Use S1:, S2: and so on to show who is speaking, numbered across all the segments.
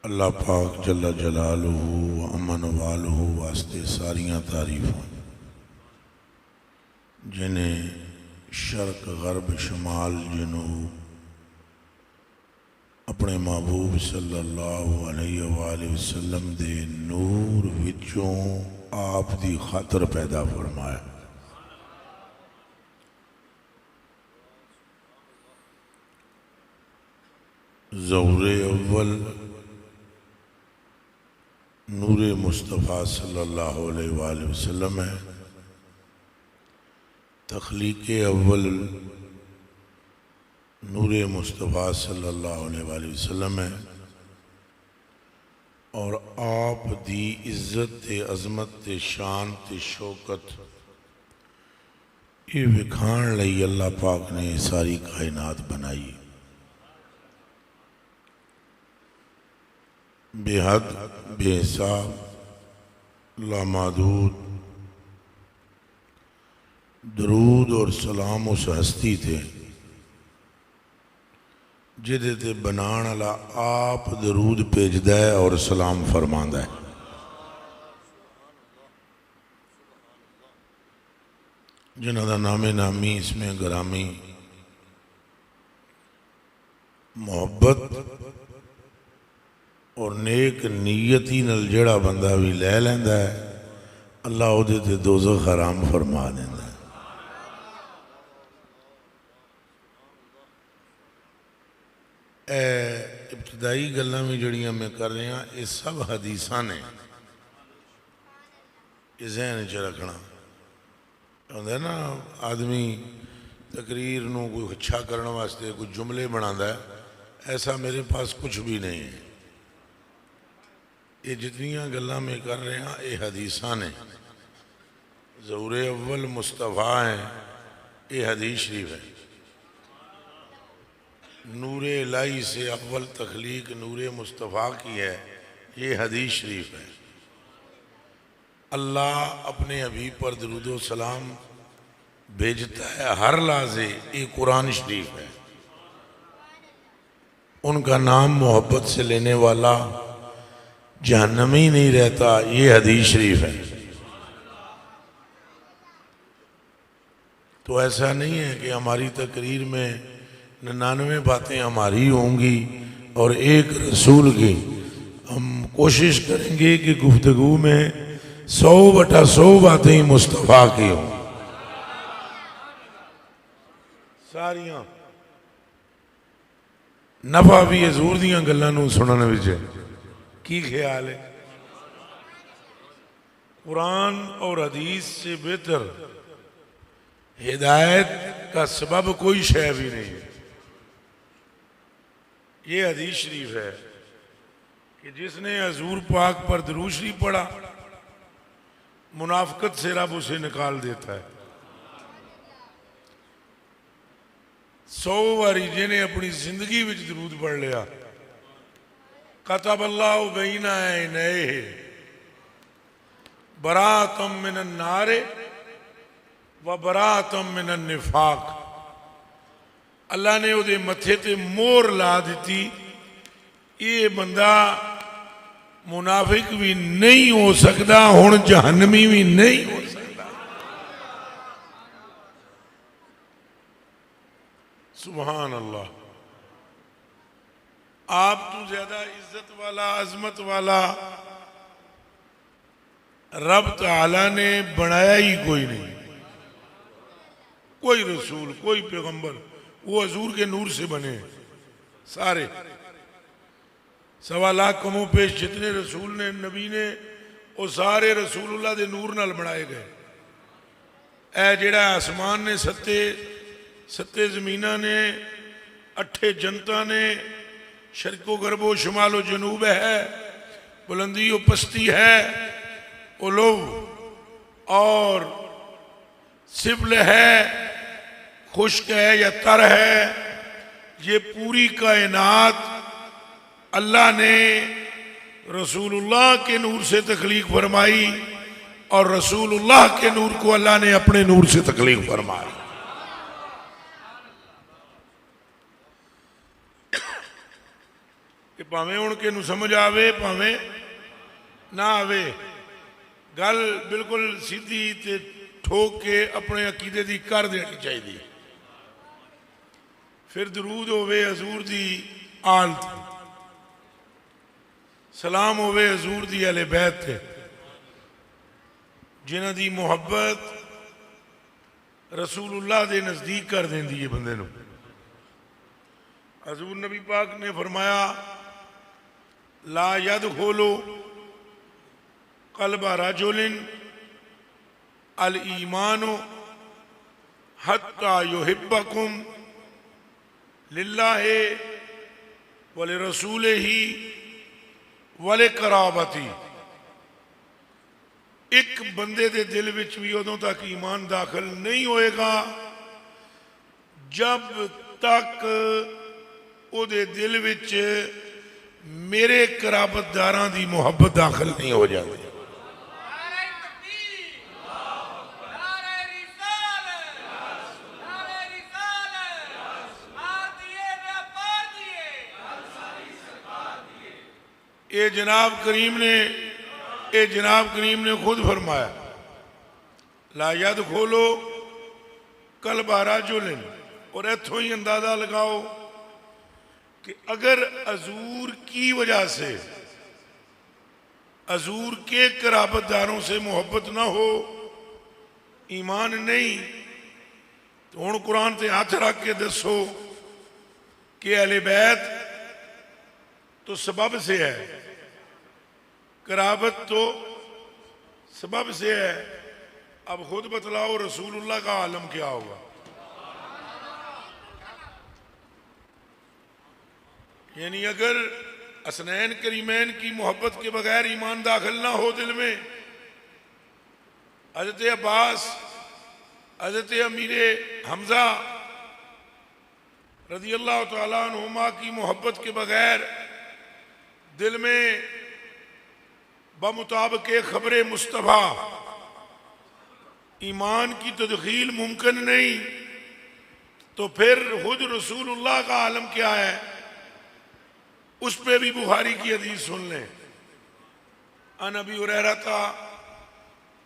S1: अल्लाह पाक जल्ला जलालुहु अमन वालुहु वास्ते सारियां तारीफां जिन्हें शर्क गरब शमाल जनूब अपने महबूब सल्लल्लाहु अलैहि वसल्लम दे नूर विचों आप दी खातर पैदा फरमाया। ज़ौरे अव्वल नूर मुस्तफ़ा सल्लल्लाहु अलैहि वसल्लम है। तख्लीक़ अव्वल नूर मुस्तफ़ा सल्लल्लाहु अलैहि वसल्लम है और आप दी इज्जत ते अज़मत ते शान ते शौकत ये विखाण लई अल्लाह पाक ने सारी कायनात बनाई। बेहद बेहिसाब लामादूद दरूद और सलाम उस हस्ती थे जिदे ते बनाण वाला आप दरूद भेजदा है और सलाम फरमांदा है। जिन्हां दा नामे नामी इसमें गरामी मोहब्बत और नेक नीयती नाल जेड़ा बंदा भी लै लैंदा है अल्लाह उहदे ते दोज़ख हराम फरमा देंदा है। इब्तदाई गल्लां भी जड़ियां मैं कर रहा ये सब हदीसां ने ये जहन च रखना होंदा ना। आदमी तकरीर नूं कोई अच्छा करने वास्ते कोई जुमले बनांदा है, ऐसा मेरे पास कुछ भी नहीं है। ये जितनियां गल्लां मैं कर रहा ये हदीसां ने। ज़ौरे अव्वल मुस्तफ़ा है ये हदीस शरीफ है। नूरे इलाही से अव्वल तख्लीक नूरे मुस्तफ़ा की है ये हदीस शरीफ है। अल्लाह अपने हबीब पर दरूदो सलाम भेजता है हर लाजे ये कुरान शरीफ है। उनका नाम मोहब्बत से लेने वाला जहन्नमी नहीं रहता ये हदीस शरीफ है। तो ऐसा नहीं है कि हमारी तकरीर में 99 बातें हमारी होंगी और एक रसूल की। हम कोशिश करेंगे कि गुफ्तगू में 100/100 बातें ही मुस्तफ़ा की हों। सारियां नफा भी हजूर दियां गल्लां नूं सुनने विच की ख्याल है। कुरान और हदीस से बेहतर हिदायत का सबब कोई शय भी नहीं है। ये हदीस शरीफ है कि जिसने हजूर पाक पर दरूद शरीफ पढ़ा मुनाफिकत से रब उसे निकाल देता है। 100 बारी जिन्हें अपनी जिंदगी में दरूद पढ़ लिया कतबल्लाहु बैना ऐनैहि बराअतम मिनन नारे व बराअतम मिनन निफाक। अल्लाह ने उहदे मथे ते मोहर ला दी। ये बंदा मुनाफिक भी नहीं हो सकता, हुण जहन्नमी भी नहीं हो सकता। सुभान अल्लाह। आप तो ज्यादा इज्जत वाला अजमत वाला रब ताला ने बनाया ही कोई नहीं। कोई रसूल कोई पैगंबर वो हजूर के नूर से बने सारे। 1.25 लाख कमों पेश जितने रसूल ने नबी ने वो सारे रसूलुल्लाह दे नूर नाल बनाए गए। ऐ जेड़ा आसमान ने सत्ते जमीना ने 8 जनता ने शर्को गरबो शुमालो जनूब है बुलंदी व पस्ती है उलू और सिबल है खुश्क है या तर है। ये पूरी कायनात अल्लाह ने रसूलुल्लाह के नूर से तख्लीक फरमाई और रसूलुल्लाह के नूर को अल्लाह ने अपने नूर से तख्लीक फरमाई। कि भावें हुण किनू समझ आवे भावें ना आवे, गल बिल्कुल सीधी ते ठोक के अपने अकीदे दी कर देनी चाहिए। फिर दरूद होवे हजूर दी आल ते, सलाम होवे हजूर दी अहले बैत ते, जिन्हां दी मुहब्बत रसूलुल्लाह दे नज़दीक कर देंदी है बंदे नूं। हजूर नबी पाक ने फरमाया, ला यदखुलु क़ल्ब रजुलिन अल ईमानु हत्ता युहिब्बकुम लिल्लाहि व लिरसूलिही व लिक़राबती। एक बंदे दे दिल विच भी उदों तक ईमान दाखिल नहीं होएगा जब तक उहदे दिल विच मेरे कराबतदारां दी मुहब्बत दाखिल नहीं हो जाती। ये जनाब करीम ने खुद फरमाया, ला यदखुलु क़ल्ब रजुलिन। और इत्थों ही अंदाजा लगाओ कि अगर हजूर की वजह से, हजूर के कराबतदारों से मोहब्बत ना हो, ईमान नहीं, तो हुण कुरान से हाथ रख के दसो कि अहले बैत तो सबब से है, कराबत तो सबब से है। अब खुद बतलाओ रसूलुल्लाह का आलम क्या होगा। यानी अगर हसनैन करीमैन की मोहब्बत के बगैर ईमान दाखिल ना हो दिल में, हजरत अब्बास, हजरत अमीर हमजा रज़ी अल्लाह तआला अन्हुमा की मोहब्बत के बगैर दिल में बमुताबिक खबर मुस्तफ़ा ईमान की तदखील मुमकिन नहीं, तो फिर खुद रसूलुल्लाह का आलम क्या है, उस पे भी बुखारी की हदीस सुन लें। अन अबी हुरैरा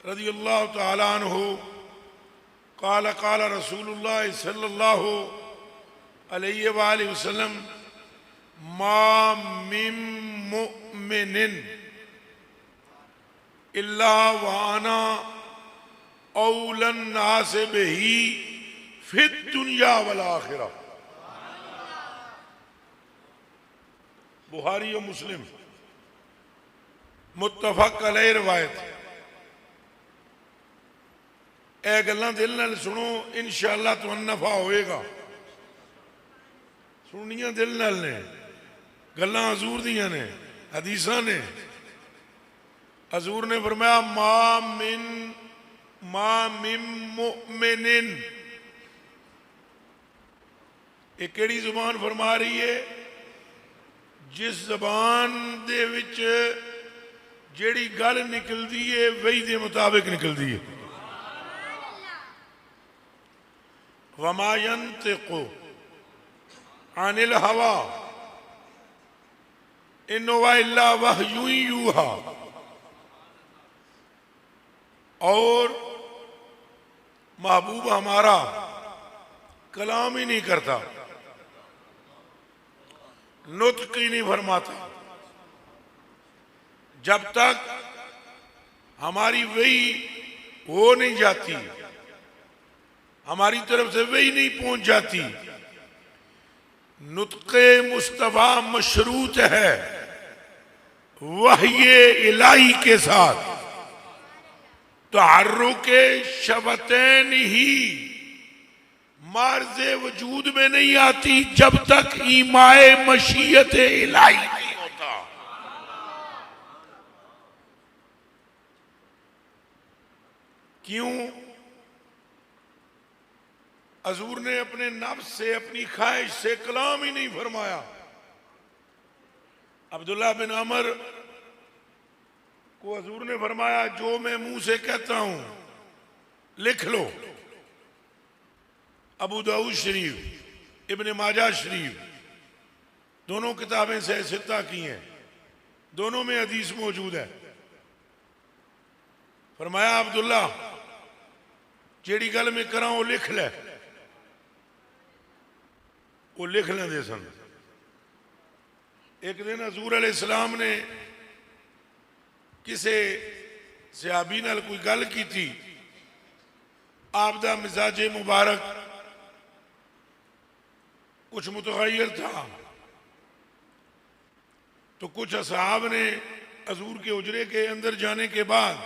S1: रज़ियल्लाहु तआला अन्हु क़ाल क़ाल रसूलुल्लाह सल्लल्लाहु अलैहि वसल्लम मा मिन मुमिनिन इल्ला व अना औलन नास बिही फिद दुनिया वल आखिरा। बुखारी और मुस्लिम मुत्तफक अलैहि रवायत। ए गल्लां दिल नाल सुनो, इंशाअल्लाह तुहानू नफा होएगा। सुनियां दिल नाल ने, गल्लां हजूर दियां ने, हदीसां ने। हजूर ने फरमाया मा मिन मुमिनिन। ये केड़ी जुबान फरमा रही है? जिस जबान दे विच जेड़ी गल निकलती है वही दे मुताबिक निकलती है। वमा यंतिकु अनिल हवा इन हुवा इल्ला वह्युन यूहा। और महबूब हमारा कलाम ही नहीं करता, नुत्क ही नहीं फरमाता, जब तक हमारी वही हो नहीं जाती, हमारी तरफ से वही नहीं पहुंच जाती। नुत्क़े मुस्तफ़ा मशरूत है वह्ये इलाही के साथ। तहर्रुके शबतैन ही मार्ज़े वजूद में नहीं आती जब तक ईमाए मशीयत इलाही नहीं होता। क्यों? हजूर ने अपने नफ्स से, अपनी ख्वाहिश से कलाम ही नहीं फरमाया। अब्दुल्लाह बिन अमर को हजूर ने फरमाया, जो मैं मुंह से कहता हूं लिख लो। अबू दाऊद शरीफ, इब्ने माजा शरीफ, दोनों किताबें सह सित्ता की हैं, दोनों में हदीस मौजूद है। फरमाया अब्दुल्ला जेड़ी गल मैं करा वो लिख ले, वो लिख लेंदे सन। एक दिन हजूर अलैहिस्सलाम ने किसी सहाबी नाल कोई गल की थी, आपदा मिजाजे मुबारक कुछ मुतगय्यर था, तो कुछ असहाब ने हजूर के उजरे के अंदर जाने के बाद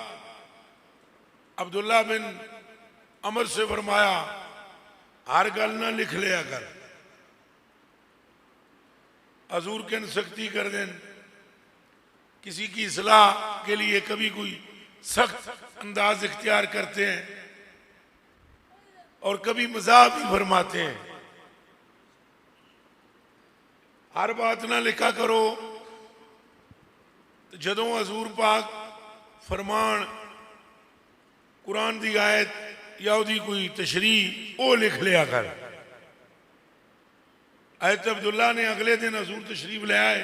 S1: अब्दुल्ला बिन अमर से फरमाया हर गल ना लिख लिया कर, हजूर के सख्ती कर दें। किसी की इस्लाह के लिए कभी कोई सख्त अंदाज इख्तियार करते हैं और कभी मजाक भी फरमाते हैं। हर बात ना लिखा करो। तो जदों हजूर पाक फरमान कुरान की आयत या उदी कोई तशरीह वो लिख लिया कर। हज़रत अब्दुल्ला ने अगले दिन हजूर तशरीफ ले आए,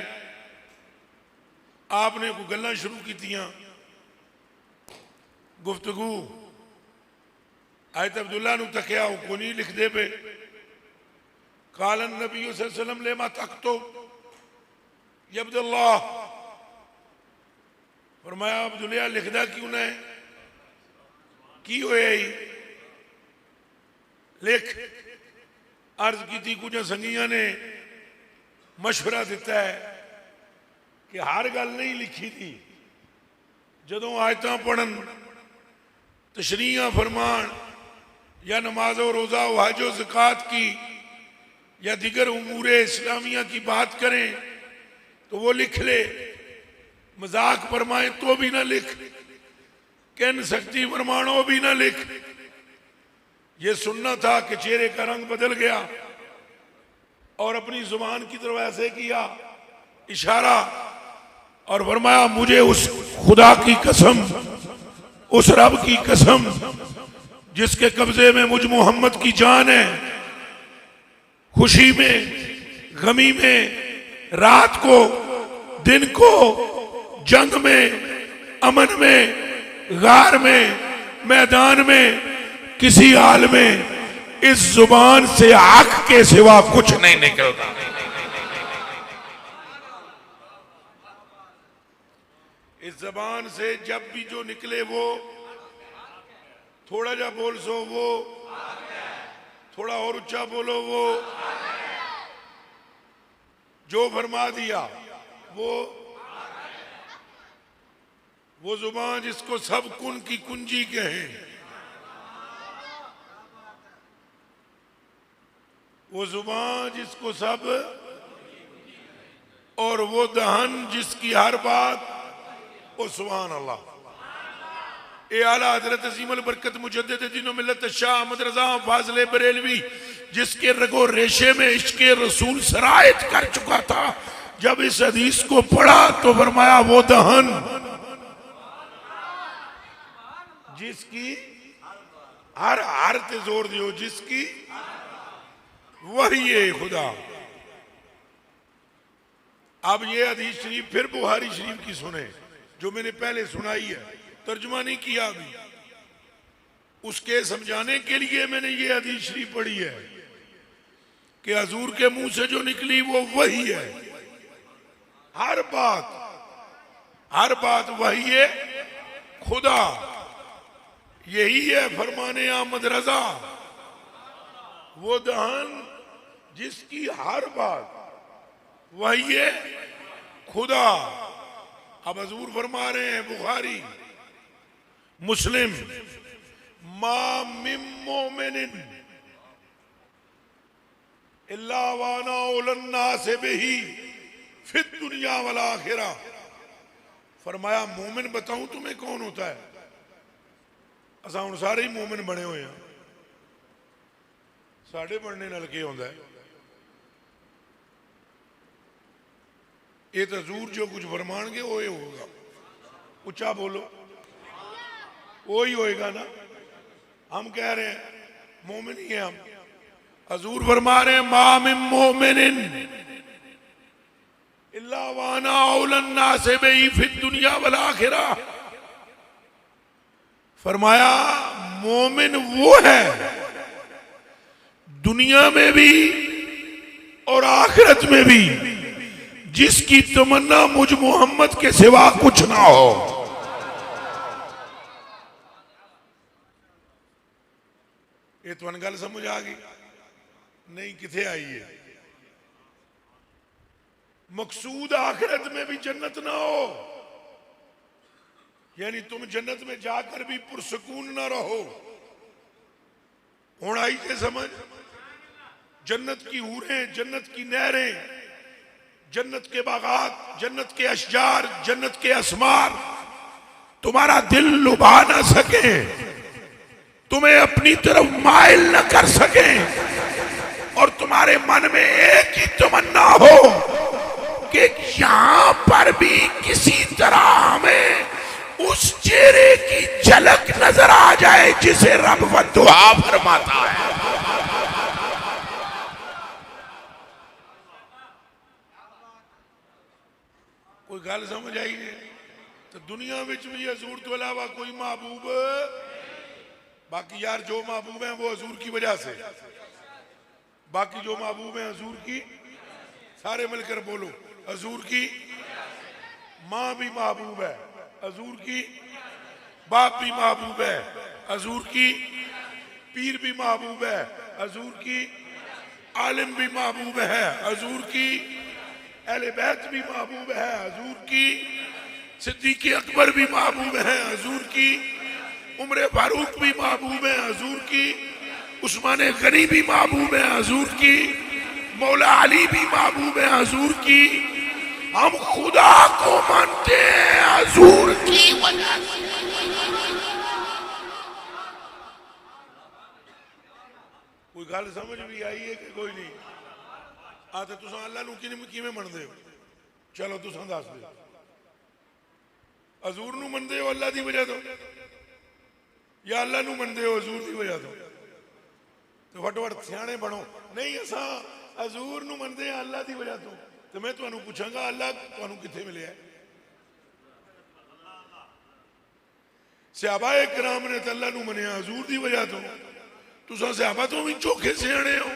S1: आपने कोई गल्लां शुरू कीतियां, गुफ्तगू। हज़रत अब्दुल्ला नूं तकिया, वो को नहीं लिखते पे। कालन नबी सल्लल्लाहु अलैहि वसल्लम लेमा तख्तो या अब्दुल्ला, फरमाया अब्दुल्ला लिखदा क्यों ना है, की होया ही लिख। अर्ज की थी, कुछ संगिया ने मशवरा दिता है कि हर गल नहीं लिखी थी। जदों आयत पढ़न, तशरीह फरमान या नमाज और रोज़ा व हज व ज़कात की या दिगर उमूरे इस्लामिया की बात करें तो वो लिख ले। मजाक फरमाए तो भी ना लिख, कहन सख्ती फरमानो भी ना लिख। ये सुनना था कि चेहरे का रंग बदल गया और अपनी जुबान की तरफ ऐसे किया इशारा और फरमाया मुझे उस खुदा की कसम, उस रब की कसम जिसके कब्जे में मुझ मोहम्मद की जान है, खुशी में, गमी में, रात को, दिन को, जंग में, अमन में, गार में, मैदान में, किसी हाल में इस जुबान से आंख के सिवा कुछ नहीं निकलता। इस जबान से जब भी जो निकले वो थोड़ा जा बोल सो, वो थोड़ा और ऊंचा बोलो, वो जो फरमा दिया वो जुबान जिसको सब कुन की कुंजी कहें, वो जुबान जिसको सब, और वो दहन जिसकी हर बात, ओ सुभान अल्लाह। ए आला हजरत अजीमुल बरकत मुजद्दिद दीन मिल्लत शाह अहमद रजा फाज़िल बरेलवी, जिसके रगो रेशे में इश्क़े रसूल सरायत कर चुका था, जब इस हदीस को पढ़ा तो फरमाया वो दहन जिसकी हर ते जोर दियो, जिसकी वही है खुदा। अब ये हदीस शरीफ फिर बुखारी शरीफ की सुने, जो मैंने पहले सुनाई है, तर्जुमा नहीं किया अभी। उसके समझाने के लिए मैंने ये हदीस शरीफ पढ़ी है कि हजूर के मुंह से जो निकली वो वही है। हर बात वही है खुदा। यही है फरमाने अहमद रजा, वो दहन जिसकी हर बात वही है खुदा। अब हजूर फरमा रहे हैं बुखारी मुस्लिम, मा मिन मोमिनिन इल्ला वाना उलन्ना से बेही फिर दुनिया वाला आखिरा। फरमाया मोमिन बताऊं तुम्हें कौन होता है? असा हुण सारे ही मोमिन बने हुए हैं, साढ़े बनने नाल की होंदा है? ये तो हजूर जो कुछ फरमाएंगे वो ही होगा। ऊंचा बोलो, वो ही होएगा ना। हम कह रहे हैं मोमिन ही है हम। हजूर फरमा रहे हैं मा मिन मोमिनिन इल्ला वाना औलन्ना से बई फिर दुनिया वल आखिरा। फरमाया मोमिन वो है दुनिया में भी और आखिरत में भी जिसकी तमन्ना मुझ मोहम्मद के सिवा कुछ ना हो। ये तो गल समझ आ गई नहीं? किथे आई है? मकसूद आखिरत में भी जन्नत ना हो, यानी तुम जन्नत में जाकर भी पुरसकून ना रहो। हुण आई थे समझ? जन्नत की हूरें, जन्नत की नहरें, जन्नत के बागात, जन्नत के अशजार, जन्नत के असमार तुम्हारा दिल लुभा ना सके, तुम्हें अपनी तरफ माइल न कर सके, और तुम्हारे मन में एक ही तमन्ना हो कि यहां पर भी किसी तरह हमें उस चेहरे की झलक नजर आ जाए जिसे रब दुआ फरमाता है। कोई गल समझ आई है? तो दुनिया में भी हजूर तो अलावा कोई महबूब, बाकी यार जो महबूब है वो हजूर की वजह से, बाकी जो महबूब है हजूर की, सारे मिलकर बोलो हजूर की। माँ भी महबूब है हजूर की, बाप भी महबूब है हजूर की, पीर भी महबूब है हजूर की, आलिम भी महबूब है हजूर की, अहले बैत भी महबूब है हजूर की, सिद्दीक़ अकबर भी महबूब है हजूर की, उमर फारूक भी महबूब है हजूर की, उस्मान गनी भी महबूब है हजूर की, मौला अली भी महबूब है हजूर की। हम खुदा को मानते हैं हजूर की वजह से। कोई गल समझ भी आई है कि कोई नहीं? आते तुस अल्लाह नूं किवें मनदे हो? चलो तुस दस दो। हजूर नूं मनदे हो अल्लाह दी वजह तो, या अल्लाह नूं मनदे हो हजूर दी वजह तो? तो फटोफट सियाणे बनो। नहीं असां हजूर नूं मनदे हां अल्लाह दी वजह तो। तो मैं तुहानूं पुछांगा अल्लाह तुहानूं कित्थे मिलिया? सहाबाए किराम ने तो अल्लाह नूं मनिया हजूर दी वजह तो। तुसां सहाबा तो भी चोखे सियाणे हो।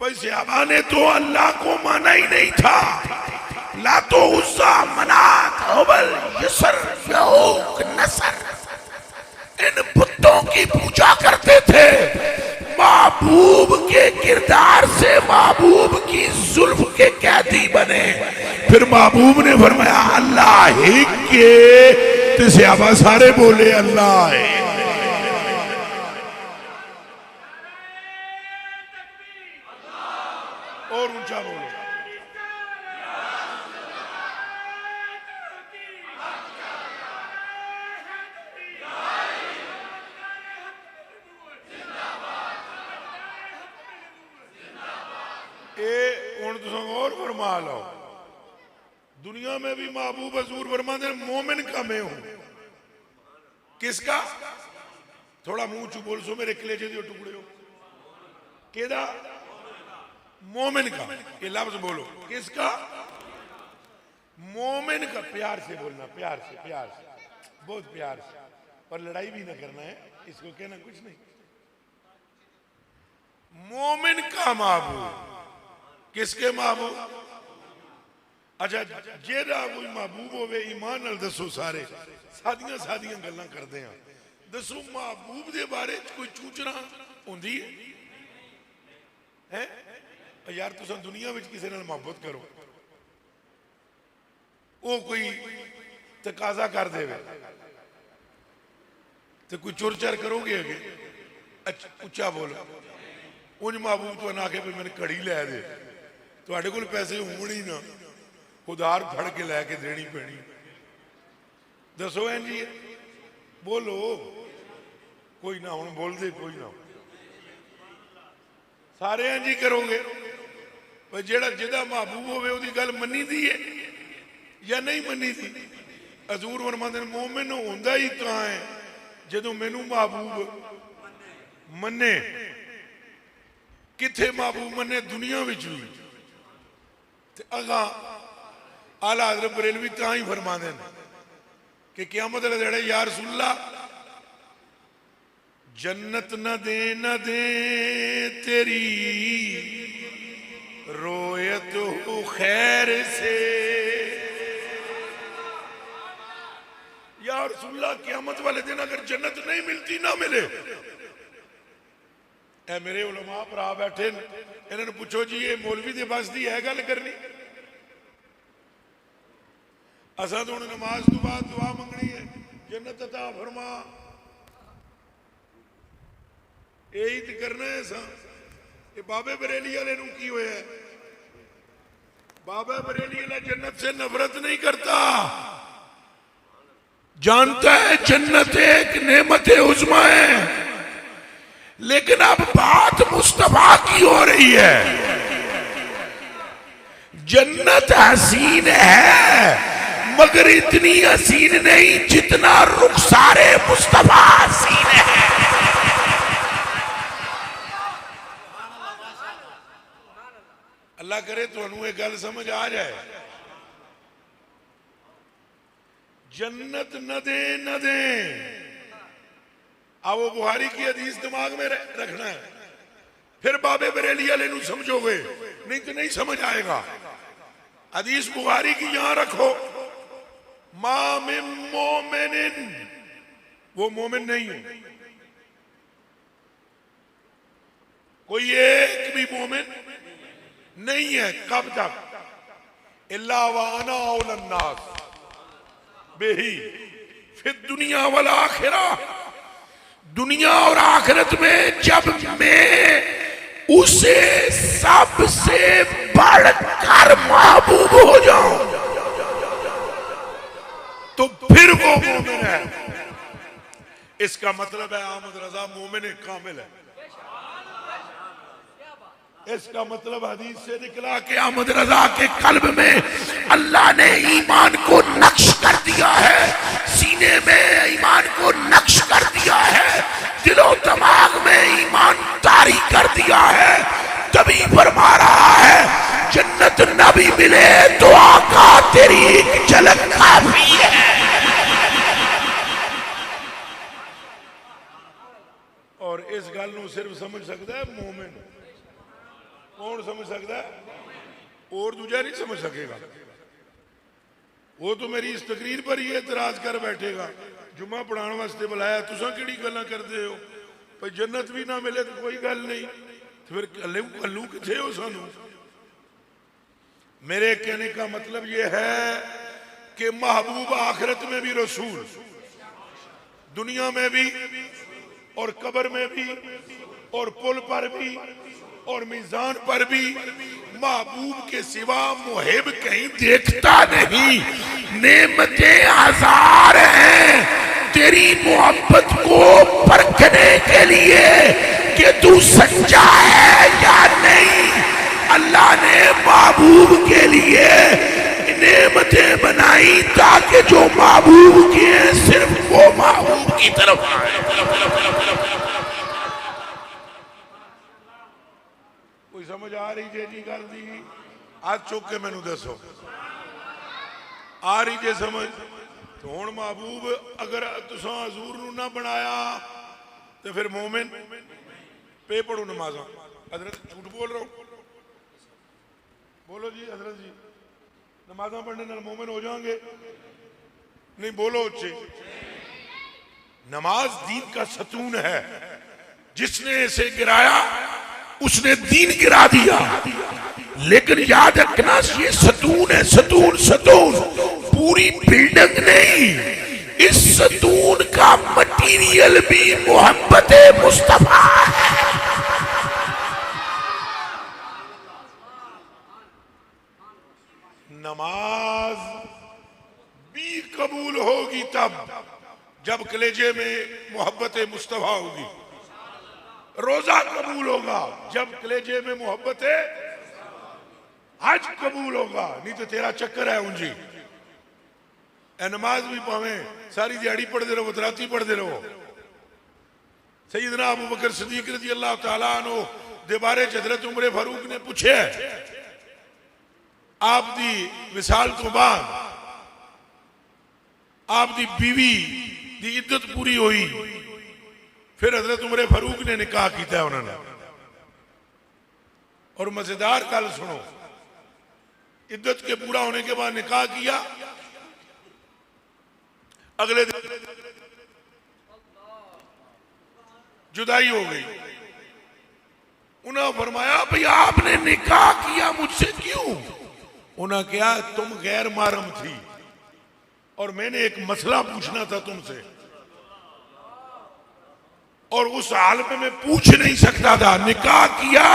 S1: भाई सहाबा ने तो अल्लाह को माना ही नहीं था। ला तो उस्सा मनात हुबल यसर यऊक नसर, इन बुतों की पूजा करते थे। महबूब के किरदार से महबूब की जुल्फ के कैदी बने। फिर महबूब ने फरमाया अल्लाह ही के, तो सहाबा सारे बोले अल्लाह है। और ऊंचा बोलो। और फरमा लो, दुनिया में भी महबूब हजूर फरमाते हैं मोमिन का मैं हूं। किसका? थोड़ा मुंह चु बोल सो मेरे कलेजे दे टुकड़े हो। केदा? मोमिन का। ये लफ्ज बोलो। किसका? मोमिन का। प्यार से बोलना, प्यार से, प्यार से, बहुत प्यार से, और लड़ाई भी ना करना है। इसको कहना कुछ नहीं। मोमिन का महबूब। किसके महबूब? अच्छा जेड़ा कोई महबूब होवे ईमान नाल दसो। सारे सादियां सादियां गल्लां करदे हैं। दसो महबूब दे बारे कोई चूचना होंदी है? यार तुसां दुनिया विच किसी नाल मोहब्बत करो, वो कोई तकाजा कर देवे तो कोई चुर चार करोगे अगे? अच्छा उच्चा बोलो। उन महबूब तो ना के भाई मैंने घड़ी लै दे, तुहाडे कोल पैसे होण ही ना, उधार फड़ के लैके देनी पैनी। दसो एन जी बोलो। कोई ना हुण बोल दे, कोई ना। सारे एन जी करोगे? भाई जेड़ा जिहदा महबूब होवे उहदी गल मन्नी दी है या नहीं मन्नी दी? हजूर फरमांदे ने मोमिन हुंदा ही तां है जदों मैनू महबूब मन्ने। किथे महबूब मन्ने? दुनिया विच भी। ते अगा आला हज़रत बरेलवी तां ही फरमाते हैं कि क़यामत वाले दिहाड़े या रसूलल्लाह जन्नत न दे तेरी रोयत हो खैर से। या रसूलल्लाह क़यामत वाले दिन अगर जन्नत नहीं मिलती ना मिले, ए मेरे उलमा भरा बैठे इन्होंने पूछो जी ये मौलवी दे बस दी है गल करनी। असा तो हुण नमाज तो बाद दुआ मंगनी है जन्नत अता फरमा, यही तो करना है असा। ये बाबे बरेली वाले नूं की होया? बाबा बरेली वाला जन्नत से नफरत नहीं करता, जानता है जन्नत एक नेमत उज़्मा है, लेकिन अब बात मुस्तफा की हो रही है। जन्नत हसीन है मगर इतनी हसीन नहीं जितना रुखसारे मुस्तफा हसीन है। अल्लाह करे तो ये गल समझ आ जाए। जन्नत न दे अब वो बुहारी की हदीस दिमाग में रखना है, फिर बाबे बरेली वाले नूं समझोगे, नहीं तो नहीं समझ आएगा। हदीस बुहारी की यहां रखो, मा मिन मोमिनिन, वो मोमिन नहीं है, कोई एक भी मोमिन नहीं है। कब तक? इल्ला वाना औलन्नास बेही फिर दुनिया वाला आखिरा, दुनिया और आखिरत में जब मैं उसे सबसे बढ़कर महबूब हो जाऊं तो फिर वो मोमिन है। इसका मतलब है अहमद रजा मोमिन कामिल है। इसका मतलब हदीस से निकला कि अहमद रजा के कल्ब में अल्लाह ने ईमान को नक्श कर दिया है, सीने में ईमान को नक्श कर दिया है, दिलो दिमाग में ईमान तारी कर दिया है। तभी फरमा रहा है जन्नत न भी मिले तो आका तेरी एक झलक काफी है। और इस गल नूं सिर्फ समझ सकता है मोमिन। कौन समझ सकता है? और दूजा नहीं समझ सकेगा। वो तो मेरी इस तकरीर पर ही एतराज कर बैठेगा। जुम्मा पढ़ाने वास्ते बुलाया, तुसा किहड़ी गल्लां करदे हो? भाई जन्नत भी ना मिले तो कोई गल नहीं, तो फिर कल्लू किथे हो सानू? मेरे कहने का मतलब ये है कि महबूब आखिरत में भी रसूल, दुनिया में भी और कब्र में भी और पुल पर भी और मीजान पर भी महबूब के सिवा मुहिब कहीं देखता नहीं। नेमतें हजार हैं तेरी मोहब्बत को परखने के लिए कि तू सच्चा है या नहीं। अल्लाह ने महबूब के लिए नेमतें बनाई ताकि जो महबूब के हैं सिर्फ वो महबूब की तरफ आए। कोई समझ आ रही जे जी गल दी? आज चुक के मैनू दसो, आ रही जे समझ? तो हुण महबूब अगर तुसा हजूर नू ना बनाया तो फिर मोमिन पे पढ़ो नमाजा। हजरत झूठ बोल रहा हूं, बोलो जी हजरत जी, नमाजा पढ़ने नाल मोमिन हो जाएंगे? नहीं, बोलो उच्चे। नमाज दीन का सतून है, जिसने इसे गिराया उसने दीन गिरा दिया। लेकिन याद रखना ये सतून है, सतून सतून, पूरी बिल्डिंग नहीं। इस सतून का मटीरियल भी मोहब्बत मुस्तफा है। नमाज भी कबूल होगी तब जब कलेजे में मोहब्बत मुस्तफा होगी। रोजा कबूल होगा जब कलेजे में मोहब्बत है। हज कबूल होगा, नहीं तो तेरा चक्कर है उंजी। नमाज भी पावे सारी दिहाड़ी पढ़ते रहो, राती पढ़ते रहो। सैयदना अबू बकर सिद्दीक रज़ी अल्लाह तआला अन्हु दे बारे हज़रत उमर फारूक ने पूछे, आप दी विसाल तो बाद आप दी बीवी दी इद्दत पूरी हुई, फिर हजरत उमर फारूक ने निकाह किया है उन्होंने। और मजेदार गल सुनो, इद्दत के पूरा होने के बाद निकाह किया, अगले दिन जुदाई हो गई। उन्होंने फरमाया भाई आपने निकाह किया मुझसे क्यों? उन्होंने कहा तुम गैर महरम थी और मैंने एक मसला पूछना था तुमसे, और उस हाल में मैं पूछ नहीं सकता था। निकाह किया,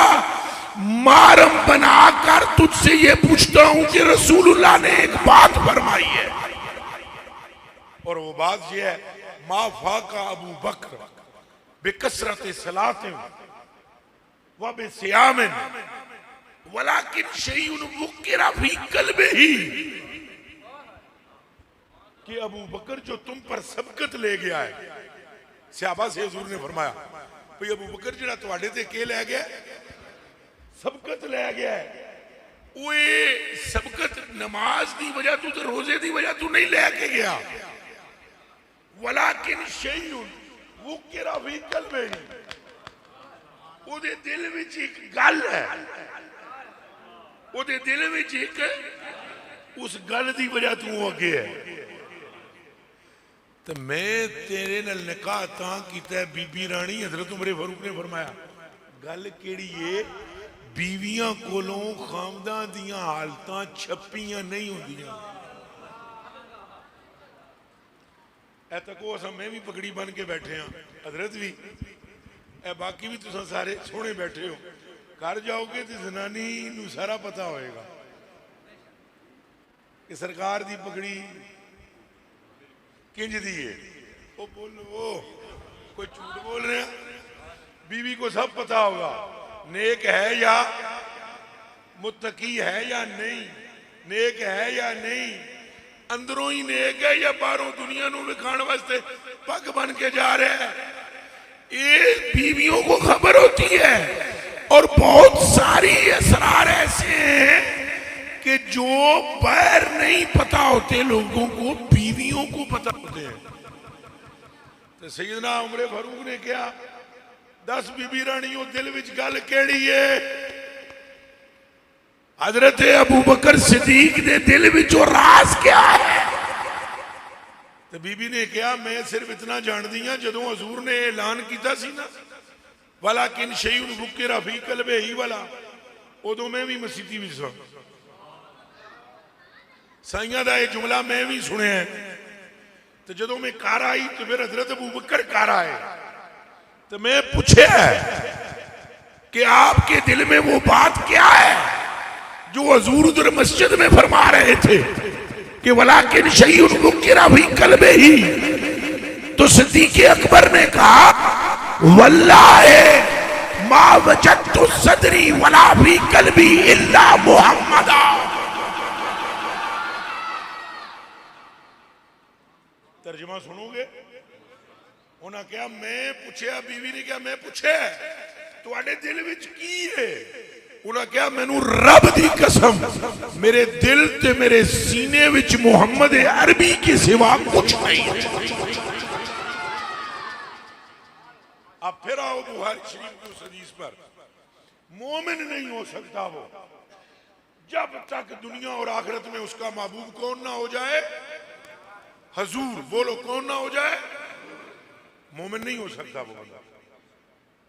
S1: महरम बनाकर तुझसे ये पूछता हूं कि रसूलुल्लाह ने एक बात फरमाई है, और वो बात ये है, मा फाका अबू बकर बेकसरत सलातिन व बेसियामिन वलाकिन शैउन वुकिरा फी कल्बिही, कि अबू बकर जो तुम पर सबकत ले गया है, सहाबा से हुजूर ने फरमाया भाई अबू बकर जिहड़ा तुहाडे ते के ले गया, सबकत ले गया है, वो सबकत नमाज की वजह तू तो रोजे की वजह तू नहीं लेके गया। वलाकिन शैउन वुकिरा फी कल्बिही, ਉਹਦੇ दिल ਵਿੱਚ एक गल है, ਉਹਦੇ दिल ਵਿੱਚ एक उस गल की वजह तू अगे है। तो मैं तेरे नाल निकाह तां कीता बीबी रानी, हजरत उमर फारूक ने फरमाया गल केड़ी है, बीवियां कोलों खामदां दियां हालतां छपियां नहीं होंदियां। ऐ तक असां मैं भी पगड़ी बन के बैठे हाँ, हजरत भी ए बाकी भी तुम सारे सोहने बैठे हो, घर जाओगे तो जनानी नू सारा पता होएगा कि सरकार दी पगड़ी किंज दी है। वो बोलो कोई झूठ बोल रहे हैं, बीवी को सब पता होगा नेक है या मुत्तकी है या नहीं, नेक है या नहीं, अंदरों ही नेक है या बाहरों दुनिया नू विखाण वास्ते पग बन के जा रहा है। ये बीवियों को खबर होती है, और बहुत सारी असरार ऐसे हैं कि जो बाहर नहीं पता होते लोगों को, बीवियों को पता होते हैं। तो सैयदना उमर फारूक ने कहा 10 बीबी रानियों दिल विच गल केड़ी है? हजरत अबू बकर सिद्दीक दे दिल विच वो राज क्या है? तो बीबी ने कहा मैं सिर्फ इतना जानती हाँ, जदों हजूर ने ऐलान किया सी ना वलाकिन शैउन वुकिरा फी कल्बिही वाला, उदों मैं भी मसीती भी सा, साइयां दा ये जुमला मैं भी सुने है। तो जदों मैं घर आई तो फिर हजरत अबू बकर घर आए, तो मैं पूछे कि आपके दिल में वो बात क्या है जो हजूर उधर मस्जिद में फरमा रहे थे कि वलाकिन शैउन वुकिरा फी कल्बिही। तो सिद्दीक़ अकबर ने कहा वल्लाहि मा वजदतु सदरी वला फी कल्बी इल्ला मुहम्मदा। तर्जुमा सुनोगे? उन्हें क्या मैं पूछया, बीवी ने क्या मैं पूछे तुहाडे दिल विच की है? उन्हें क्या मैनू रब दी कसम मेरे दिल ते मेरे सीने विच मुहम्मद अरबी के सिवा कुछ नहीं है। अब फिर आओ बुखारी शरीफ की उस हदीस पर, मोमिन नहीं हो सकता वो जब तक दुनिया और आखिरत में उसका महबूब कौन ना हो जाए, हजूर। बोलो कौन ना हो जाए? मोमिन नहीं हो सकता वो बंदा।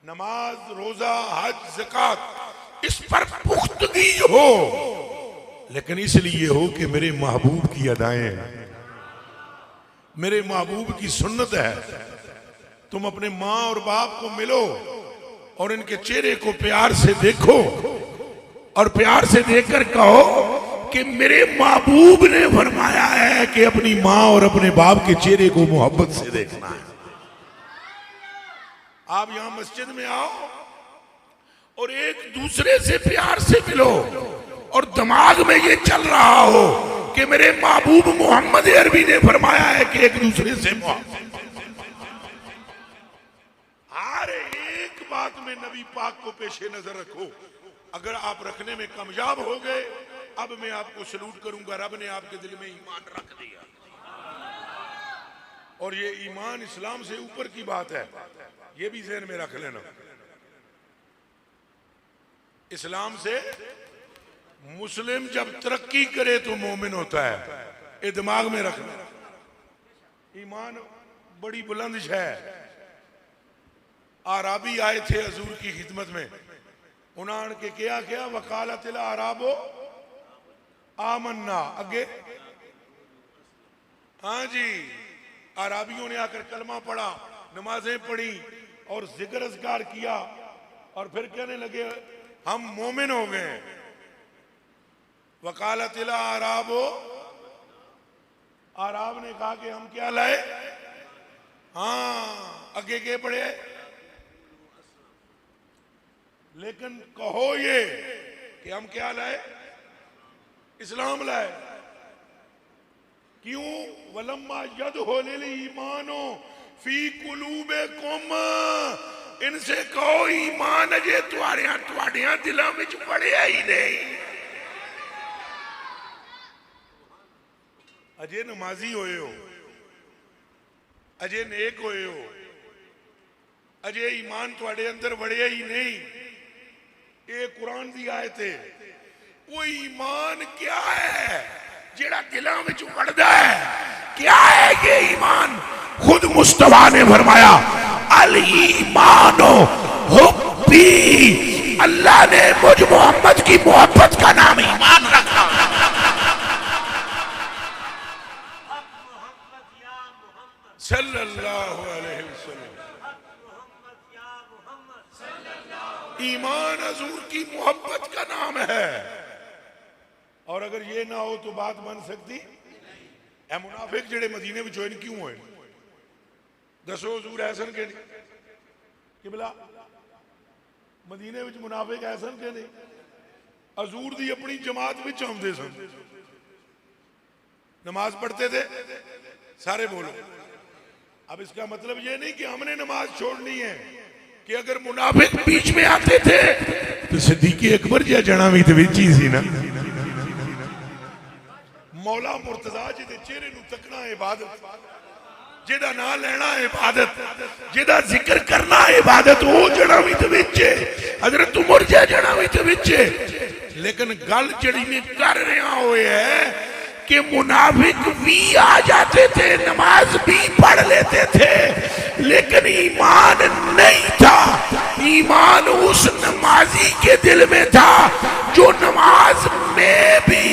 S1: नमाज, रोजा, हज, ज़कात इस पर पुख्तगी हो, लेकिन इसलिए हो कि मेरे महबूब की अदाएं हैं, मेरे महबूब की सुन्नत है। तुम अपने माँ और बाप को मिलो और इनके चेहरे को प्यार से देखो और प्यार से देखकर कहो कि मेरे महबूब ने फरमाया है कि अपनी माँ और अपने बाप के चेहरे को मोहब्बत से देखना है। आप यहां मस्जिद में आओ और एक दूसरे से प्यार से मिलो और दिमाग में ये चल रहा हो कि मेरे महबूब मोहम्मद अरबी ने फरमाया है कि एक दूसरे से हर एक बात में नबी पाक को पेशे नजर रखो। अगर आप रखने में कामयाब हो गए, अब मैं आपको सलूट करूंगा, रब ने आपके दिल में ईमान रख दिया। और ये ईमान इस्लाम से ऊपर की बात है, ये भी ज़हन में रख लेना। इस्लाम से मुस्लिम जब तरक्की करे तो मोमिन होता है, ये दिमाग में रखना। ईमान बड़ी बुलंद है। आराबी आए थे हजूर की खिदमत में, उन्होंने के क्या क्या वकालत आराबो आमन्ना, आगे हाँ जी, आराबियों ने आकर कलमा पढ़ा, नमाजें पढ़ी और जिक्र अज़कार किया और फिर कहने लगे हम मोमिन हो गए। वकालत आराबो, आराब ने कहा कि हम क्या लाए, हाँ आगे के पढ़े, लेकिन कहो ये कि हम क्या लाए, इस्लाम लाए। क्यों? वलम्मा यदखुल ईमानो फी कुलूबिकुम, इनसे कहो ईमान अजे तुहाड़ियां दिलों में पड़िया ही नहीं। अजे नमाजी होए हो, अजे नेक होए हो, अजे ईमान तुहाडे अंदर वड़िया ही नहीं। ये कुरान की आयत है। वो ईमान क्या है जेड़ा दिलों में बढ़ता है? क्या है ये ईमान? खुद मुस्तफा ने फरमाया अल ईमानो हुब्बी, अल्लाह ने मुझ मोहम्मद की मोहब्बत का नाम ईमान रखा। सल्लल्लाहु अलैहि वसल्लम। ईमान हजूर की मोहब्बत का नाम है। और अगर ये ना हो तो बात बन सकती है। मुनाफिक जेड़े मदीने में ज्वाइन क्यों हुए? दसो हजूर ऐसन के नहीं किबला, मदीने में मुनाफिक ऐसन के नहीं, हजूर दी अपनी जमात में आउंदे सन, नमाज पढ़ते थे सारे। बोलो अब इसका मतलब ये नहीं कि हमने नमाज छोड़नी है, कि अगर मुनाफिक बीच में आते थे तो सिद्दीक अकबर जी जना भी तो विच ही सी ना। मौला मुर्तजा जिहदे चेहरे नूं तकना इबादत, जिहदा नाम लेना इबादत, जिहदा जिक्र करना इबादत, वो जना भी तो विच है। हजरत उमर जी जना भी तो विच है। लेकिन गल जिहड़ी मैं कर रहा होए है कि मुनाफिक भी आ जाते थे, नमाज भी पढ़ लेते थे, लेकिन ईमान नहीं था। ईमान उस नमाजी के दिल में था जो नमाज में भी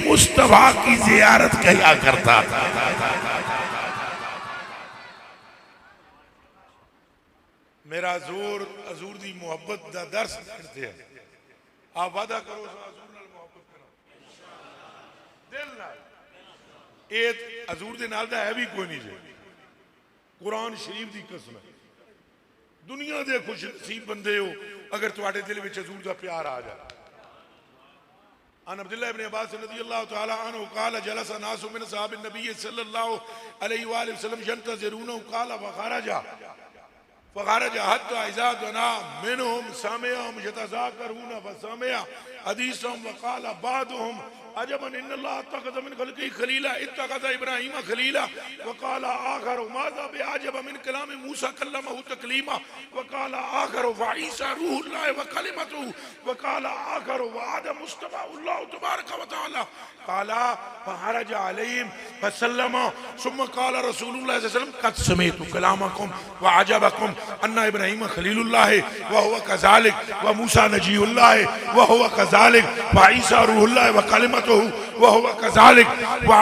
S1: मुस्तफा की जियारत किया करता था। मेरा जोर हजूर दी मोहब्बत दा दर्स करते हैं। आप वादा करो हजूर नाल मोहब्बत करो दिल नाल। ये हजूर दे नाल दा है भी कोई नहीं जे। कुरान शरीफ दी कसम है, दुनिया दे खुश नसीब बंदे हो अगर तुम्हारे दिल में हजूर दा प्यार आ जाए। अन अब्दुल्लाह इब्न अब्बास रज़ियल्लाहु तआला अन्हु क़ाल जलस नासु मिन सहाबी नबी सल्लल्लाहु अलैहि वसल्लम यंतज़िरूनहु क़ाल फखरज हत्ता इज़ा दना मिनहुम समिअहुम यतज़ाकरून फसमिअ हदीसहुम वक़ाल बादुहुम अजबन इन्नल्लाह अत्तख़ज़ मिन ख़ल्क़िही ख़लीला इत्तख़ज़ इब्राहीम ख़लीला वक़ाल आख़र माज़ा बिअजब मिन कलाम मूसा कल्लमहु तकलीमा वक़ाल आख़र वईसा रूहुल्लाह व कलिमतुहु वक़ाल आख़र वआदम मुस्तफ़ाउल्लाह तबारक व तआला क़ाला फख़रज अलैहिम फसल्लम सुम्मा क़ाल रसूलुल्लाह सल्लल्लाहु अलैहि वसल्लम क़द समिअतु कलामकुम व अजबकुम अन्ना इब्राहीम ख़लीलुल्लाह व हुवा कज़ालिक व मूसा नजीउल्लाह व हुवा कज़ालिक व ईसा रूहुल्लाह व कलिमतुहु वहुवा कज़ालिक व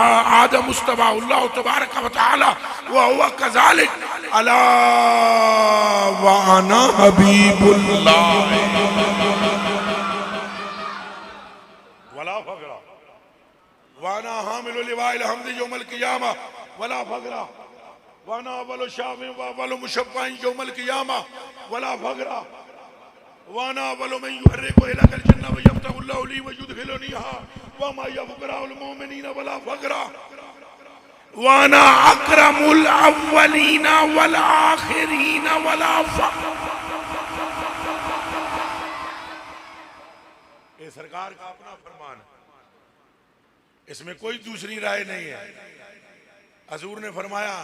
S1: आदम मुस्तफ़ाउल्लाह तबारक व तआला वहुवा कज़ालिक अला व अना हबीबुल्लाह वला फगरा वाना हामिलु लिवाइल हम्द यौमल क़ियामा वला फगरा वाना अव्वलु शाफ़िईन व अव्वलु मुशफ़्फ़ईन यौमल क़ियामा वला फगरा वाना अव्वलु मन युहर्रिकु इलल जन्नह व यफ्तहुल्लाहु ली व युदखिलुनीहा व मा यफ़क़रुल मुमिनीन वला फगरा वाना अकरमुल अव्वलीन वल आखिरीन वला फगरा। ये सरकार का अपना फरमान है। इसमें कोई दूसरी राय नहीं है। हजूर ने फरमाया,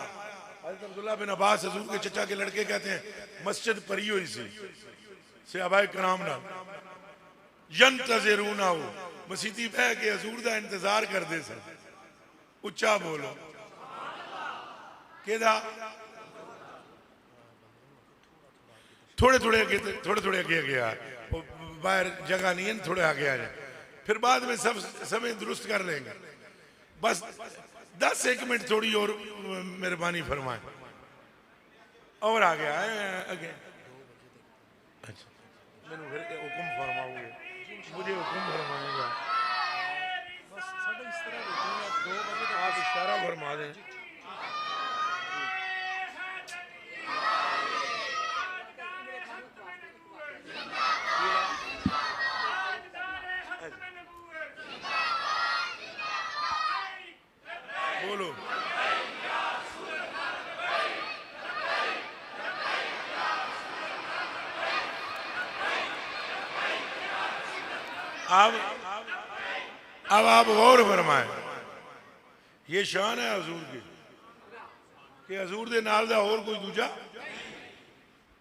S1: हज़रत अब्दुल्लाह बिन अब्बास हजूर के चचा के लड़के कहते हैं, मस्जिद परी हुई सी सहाबाए कराम नाल यंतज़िरूना हो, मसीती बह के हजूर दा इंतजार करते सन। उच्चा बोलो केदा? थोड़े थोड़े अगे, थोड़े थोड़े अगे अगे आ, बाहर जगह नहीं है, थोड़े आगे आ जाए, फिर बाद में सब समय दुरुस्त कर लेंगे। बस 10-1 मिनट थोड़ी और मेहरबानी फरमाए। और आ गया है आगे। अच्छा, मैंने फिर हुक्म फरमाओगे, मुझे हुक्म फरमाएगा। बस साढ़े इस तरह रूटीन है, 2 बजे तक आप इशारा फरमा दें। बोलो अब आप गौर फरमाए, ये शान है हजूर की कि हजूर दे नाल दा और कोई दूजा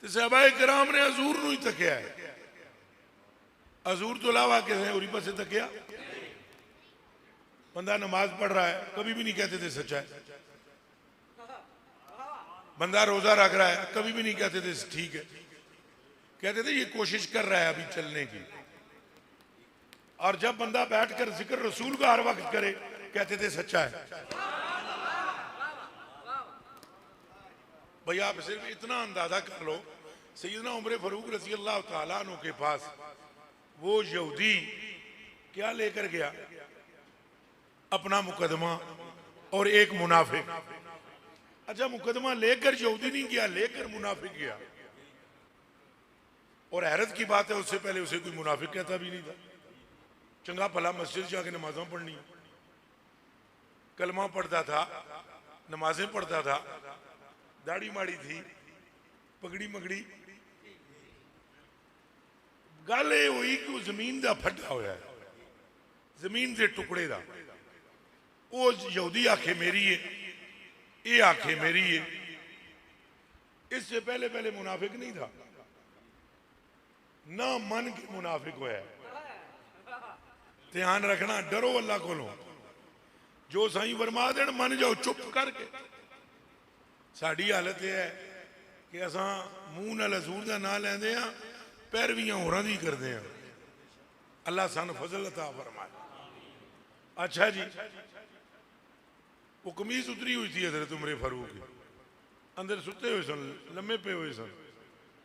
S1: ते सहाबाए किराम ने हजूर नूं ही तकिया है। हजूर तो अलावा किसी होरी पासे तकिया? बंदा नमाज पढ़ रहा है, कभी भी नहीं कहते थे सच्चा है। बंदा रोजा रख रहा है, कभी भी नहीं कहते थे ठीक है, कहते थे ये कोशिश कर रहा है अभी चलने की। और जब बंदा बैठकर जिक्र रसूल का हर वक्त करे, कहते थे सच्चा है। भैया आप सिर्फ इतना अंदाजा कर लो, सैयदना उमर फारूक रज़ी अल्लाह तआला अन्हु के पास वो यहूदी क्या लेकर गया? अपना मुकदमा और एक मुनाफिक। अच्छा, मुकदमा लेकर यहूदी नहीं गया, लेकर मुनाफिक गया। और हैरत की बात है, उससे पहले उसे कोई मुनाफिक कहता भी नहीं था। चंगा भला मस्जिद जाके नमाज़ों पढ़नी, कलमा पढ़ता था, नमाजें पढ़ता था, दाढ़ी माड़ी थी, पगड़ी मगड़ी। गल ये हुई कि वो जमीन का फड्डा होया है, जमीन के टुकड़े का। वो यहूदी आखे मेरी है, ये आखे मेरी है। इससे पहले पहले मुनाफिक नहीं था, ना मन के मुनाफिक होया। ध्यान रखना, डरो अल्लाह को, जो साईं फरमा देन मन जाओ चुप करके। साड़ी हालत यह है कि असा मूँह नाल हजूर का नाम लेंदे आ, पैरवियां होरां दी करदे आ। अल्लाह सन फजल अता फरमाए। अच्छा जी, वो कमीज उतरी हुई थी हजरत उमर फारूक की, अंदर सुते हुए सन, लम्बे पे हुए सन।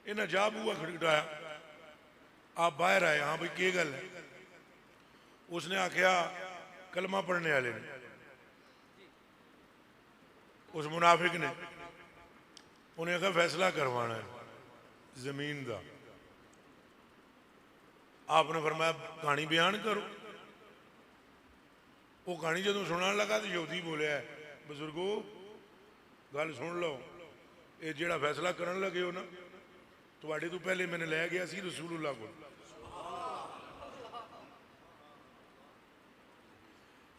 S1: इन्हें जा बुआ खड़खड़ाया, आप बाहर आए। हाँ भाई की गल है? उसने आख्या कलमा पढ़ने वाले ने, उस मुनाफिक ने, उन्हें आखा फैसला करवाना है जमीन का। आपने फरमाया कहानी बयान करो। वो कहानी जो सुनने लगा तो यहूदी बोलिया, बुजुर्गो गल सुन लो, ये जेड़ा फैसला करन लगे हो ना, तुहाडे तो पहले मैंने लै गया सी रसूलुल्लाह को,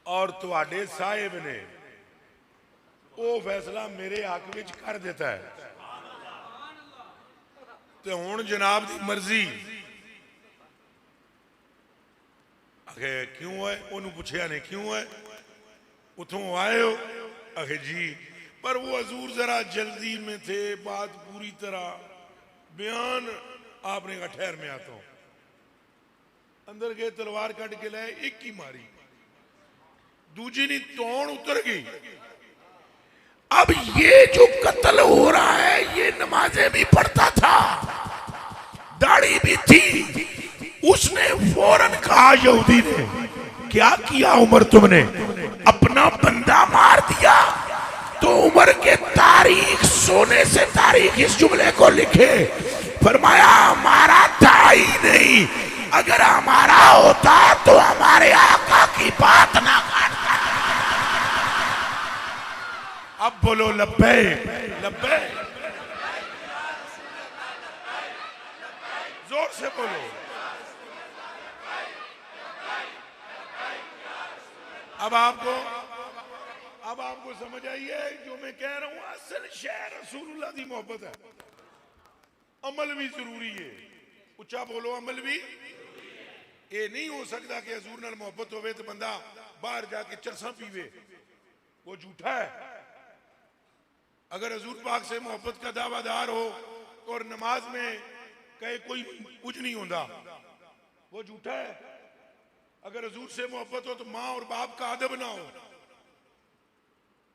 S1: और तुहाडे साहिब ने वो फैसला मेरे हक विच कर दिता है। तो हुण जनाब दी मर्जी। आखे क्यों है? उन्होंने पूछया ने क्यों है, उतों आए हो? आखे जी, पर वो हजूर जरा जल्दी में थे, बात पूरी तरह बयान। आपने कहा ठहर में आता हूं। अंदर गए, तलवार कट के लाए, एक ही मारी, दूजी नी तौण उतर गई। अब ये जो कत्ल हो रहा है, ये नमाजें भी पढ़ता था, दाढ़ी भी थी। उसने फौरन कहा यहूदी ने, क्या किया उमर तुमने? अपना बंदा मार दिया। तो उमर के तारीख, सोने से तारीख इस जुमले को लिखे, फरमाया हमारा था ही नहीं, अगर हमारा होता तो हमारे आका की बात ना काटता। अब बोलो लब्बैक लब्बैक, जोर से बोलो। अब आपको समझ आई है जो मैं कह रहा हूं, असल शहर रसूलुल्लाह की मोहब्बत है। अमल भी जरूरी है, उच्चा बोलो, अमल भी। ये नहीं हो सकता कि हजूर नाल मोहब्बत होवे तो बंदा बाहर जाके चरसा पीवे, वो झूठा है। अगर हजूर पाक से मोहब्बत का दावादार हो और नमाज में कहे कोई कुछ नहीं होता, वो झूठा है। अगर हजूर से मोहब्बत हो तो माँ और बाप का अदब ना हो,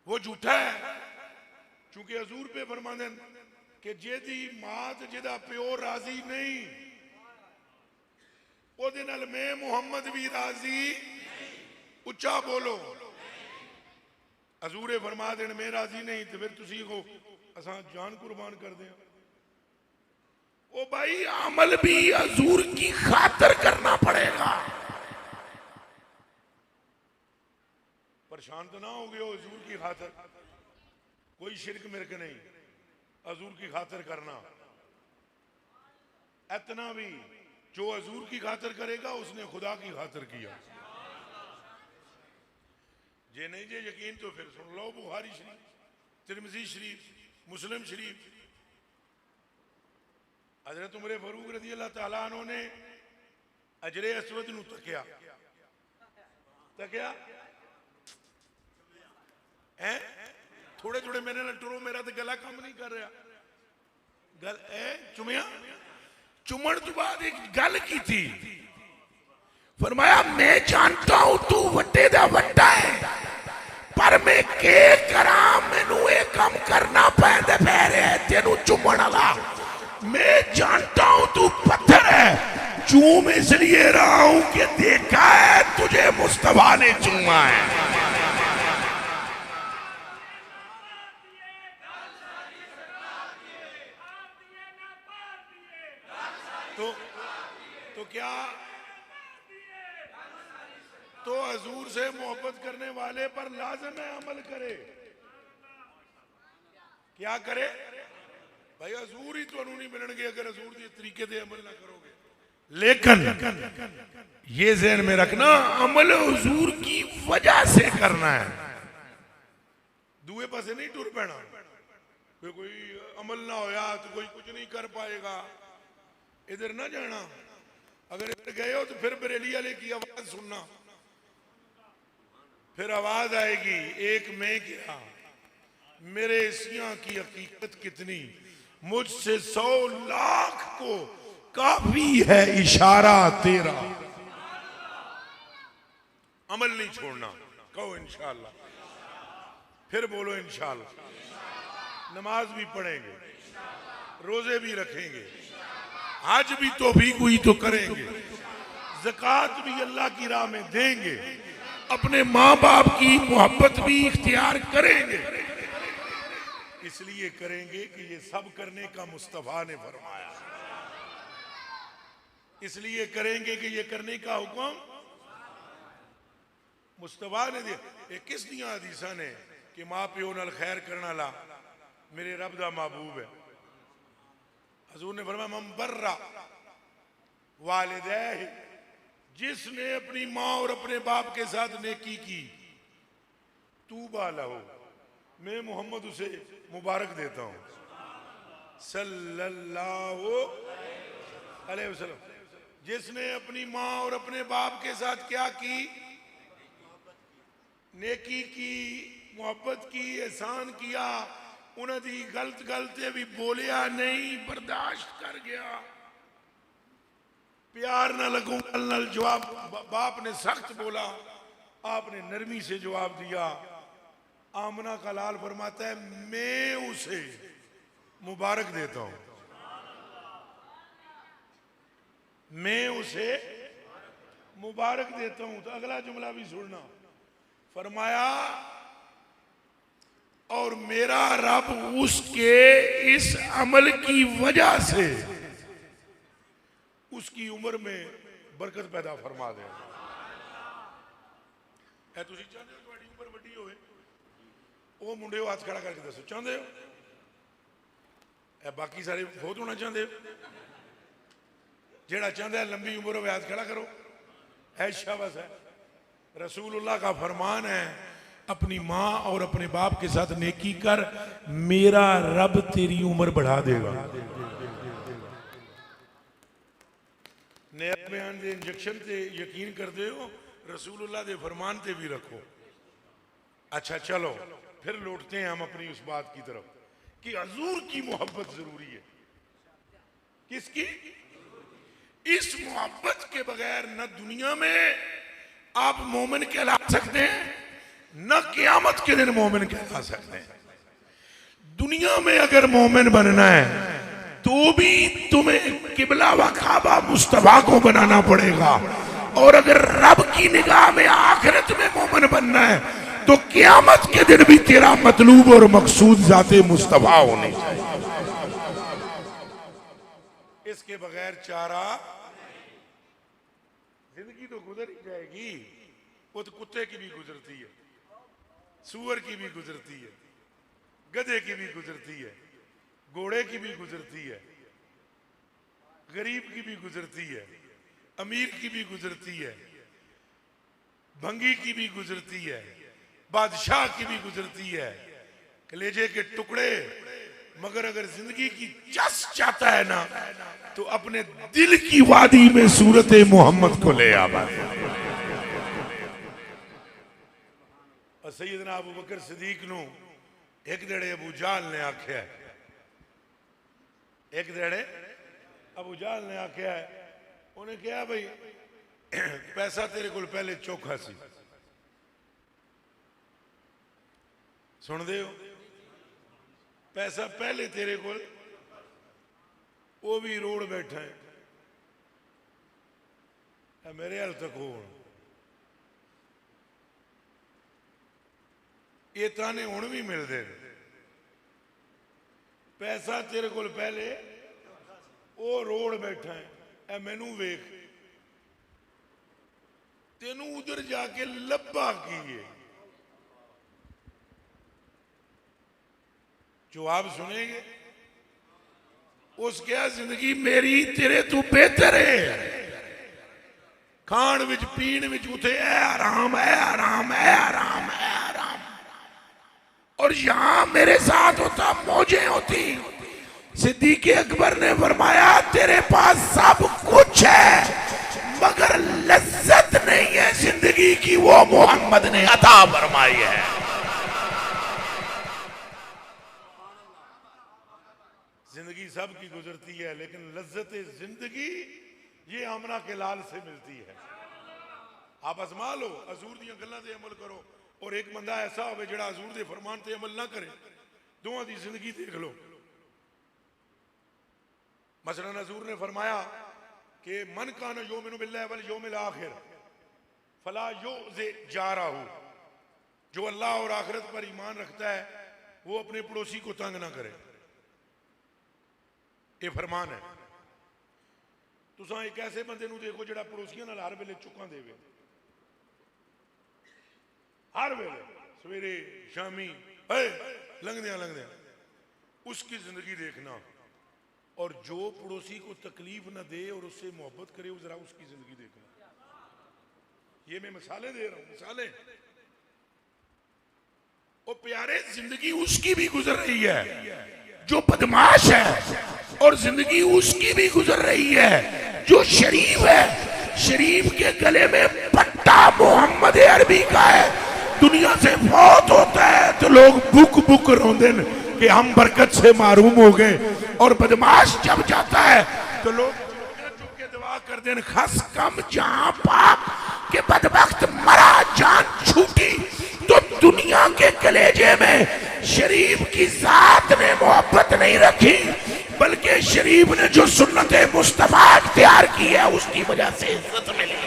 S1: वो झूठा है। क्योंकि हजूर पे फरमांदे कि जेदी मां ते जेदा प्यो राजी नहीं, ओदे नाल मैं मुहम्मद भी राजी। उच्चा बोलो। हजूरे फरमा देन मैं राजी नहीं तो फिर तुसी को असा जान कुर्बान कर दें। ओ भाई, अमल भी हजूर की खातिर करना पड़ेगा। परेशान तो ना हो गए हो हजूर की खातिर, कोई शिरक मिर्क नहीं, हजूर की खातिर करना। इतना भी जो हजूर की खातिर करेगा उसने खुदा की खातिर किया। जे नहीं जे यकीन तो फिर सुन लो बुखारी शरीफ, तिरमिजी शरीफ, मुस्लिम शरीफ। हजरत उमर फारूक रज़ी अल्लाह तआला अन्हु ने अजरे असवद नूं तकिया है। थोड़े थोड़े मेरे नाल टुरो, मेरा तो गला काम नहीं कर रहा। गल चुमिया, चुमन तो बाद एक गल की थी, फरमाया मैं जानता हूं तू वड्डे दा वड्डा है, पर मैं के करा, मैनू ये काम करना पैंदे पै रहा है तेनू चुमन वाला। मैं जानता हूं तू पत्थर है, चूम इसलिए रहा हूं कि देखा है तुझे मुस्तफा ने चूमा है। तो क्या तो हजूर से मोहब्बत करने वाले पर लाजम है अमल करे। क्या करे भाई, हजूर ही तो नहीं मिलणगे अगर हजूर के तरीके से अमल ना करोगे। लेकिन ये ज़हन में रखना, अमल हजूर की वजह से करना है, दुए पासे नहीं टुर पैना। कोई अमल ना होया तो कोई कुछ नहीं कर पाएगा, इधर ना जाना। अगर इधर गए हो तो फिर बरेली वाले की आवाज सुनना, फिर आवाज आएगी एक मैं क्या, मेरे सिया की हकीकत कितनी, मुझसे 100 लाख को काफी है इशारा तेरा। अमल नहीं छोड़ना, कहो इंशाअल्लाह, फिर बोलो इंशाअल्लाह। नमाज भी पढ़ेंगे, रोजे भी रखेंगे, आज भी तौफीक हुई तो करेंगे, ज़कात भी अल्लाह की राह में देंगे, अपने माँ बाप की मोहब्बत भी इख्तियार करेंगे। इसलिए करेंगे कि ये सब करने का मुस्तफा ने फरमाया, इसलिए करेंगे कि ये करने का हुक्म मुस्तफा ने दिया। ये किस दिया हदीसा ने कि माँ प्यो नाल खैर करना ला मेरे रब दा महबूब है। हजूर ने फरमाया मम बर्रा वालिदैहि, जिसने अपनी माँ और अपने बाप के साथ नेकी की, तूबा लहू, मैं मोहम्मद उसे मुबारक देता हूं सल्लल्लाहु अलैहि वसल्लम। जिसने अपनी माँ और अपने बाप के साथ क्या की, नेकी की, मोहब्बत की, एहसान किया, उन्होंने गलत गलते भी बोलिया नहीं, बर्दाश्त कर गया, प्यार न लगूं गल नल जवाब, बाप ने सख्त बोला, आपने नरमी से जवाब दिया। आमना का लाल फरमाता है मैं उसे मुबारक देता हूं, मैं उसे मुबारक देता हूं। तो अगला जुमला भी सुनना, फरमाया और मेरा रब उसके इस अमल की वजह से उसकी उम्र में बरकत पैदा फरमा दे। तुसी चाहते हो तुम्हारी उम्र वड्डी होवे? वो मुंडे हाथ खड़ा करके दसो, चाहते हो? बाकी सारे बहुत होना चाहते हो? जेड़ा चाहता है लंबी उम्र हो हाथ खड़ा करो, है शाबाश है। रसूलुल्लाह का फरमान है, अपनी माँ और अपने बाप के साथ नेकी कर, मेरा रब तेरी उम्र बढ़ा देगा। नया बयान दे इंजेक्शन से यकीन कर दे हो, रसूलुल्लाह दे फरमान ते भी रखो। अच्छा चलो फिर लौटते हैं हम अपनी उस बात की तरफ कि हजूर की मोहब्बत जरूरी है। किसकी? इस मोहब्बत के बगैर न दुनिया में आप मोमिन कहला सकते हैं, न क़यामत के दिन मोमिन कहला सकते हैं। दुनिया में अगर मोमिन बनना है तो भी तुम्हें किबला व काबा मुस्तफा को बनाना पड़ेगा, और अगर रब की निगाह में आखिरत में मोमिन बनना है तो क़यामत के दिन भी तेरा मतलूब और मकसूद जाते मुस्तफा होने चाहिए। इसके बगैर चारा, जिंदगी तो गुजर ही जाएगी, वो तो कुत्ते की भी गुजरती है, सूअर की भी गुजरती है, गधे की भी गुजरती है, घोड़े की भी गुजरती है, गरीब की भी गुजरती है, अमीर की भी गुजरती है, भंगी की भी गुजरती है, बादशाह की भी गुजरती है, कलेजे के टुकड़े। मगर अगर जिंदगी की जस चाहता है ना तो अपने दिल की वादी में सूरत मोहम्मद को ले आवा। सैयदना अबू बकर सिद्दीक नू एक दड़े अबू जाल ने आख्या, एक दड़े अबू जाल ने आख्या, उन्हें कहा भाई पैसा तेरे को पहले चौखा सी, सुन दे हो, पैसा पहले तेरे को, वो भी रोड बैठा है, मेरे हाल तक हो, ये ताने हुण भी मिलते हैं। पैसा तेरे को पहले, वो रोड बैठा है, मैनू वेख, तेनू उधर जाके लब्बा की है। जवाब सुनेंगे? उस क्या जिंदगी मेरी तेरे तू बेहतर है, खाण विच पीण विच उथे ऐ आराम, ऐ आराम, ऐ आराम, ऐ आराम, और यहां मेरे साथ होता मौजें होती। सिद्दीक़ अकबर ने फरमाया तेरे पास सब कुछ है मगर लज्जत नहीं है जिंदगी की, वो मोहम्मद ने अता फरमाई है। जिंदगी सबकी गुजरती है लेकिन लज्जत जिंदगी ये आमना के लाल से मिलती है। आप आजमा लो, हजूर दी गल्लां ते अमल करो, और एक बंदा ऐसा हो जिहड़ा हजूर दे फरमान ते अमल ना करे, दोवां दी जिंदगी देख लो। मसलन हजूर ने फरमाया कि मन कान योमिनु बिल्लाहि वल यौमिल आखिर फला युज़ि जारहू, जो अल्लाह और आखिरत पर ईमान रखता है वो अपने पड़ोसी को तंग ना करे, ये फरमान है। तुसां एक ऐसे बंदे नूं देखो जिहड़ा पड़ोसियों नाल हर वेले चुक्कां देवे, हर वेले सवेरे शामी लंघदियां लंघदियां, उसकी जिंदगी देखना, और जो पड़ोसी को तकलीफ ना दे और उससे मोहब्बत करे, जरा उसकी जिंदगी देखना। ये मैं मिसालें दे रहा हूं, मिसालें। और प्यारे जिंदगी उसकी भी गुजर रही है जो बदमाश है, और जिंदगी उसकी भी गुजर रही है जो शरीफ है। शरीफ के गले में पट्टा मोहम्मद अरबी का है, दुनिया से फौत होता है तो लोग बुक बुक रोंदे कि हम बरकत से मारूम हो गए, और बदमाश जब जाता है तो लोग चुप के दुआ कर दें खस कम जहां पाक के बदबख्त मरा जान छूटी। तो दुनिया के कलेजे में शरीफ की जात ने मोहब्बत नहीं रखी, बल्कि शरीफ ने जो सुन्नत मुस्तफा इख्तियार की है उसकी वजह से इज्जत मिली है।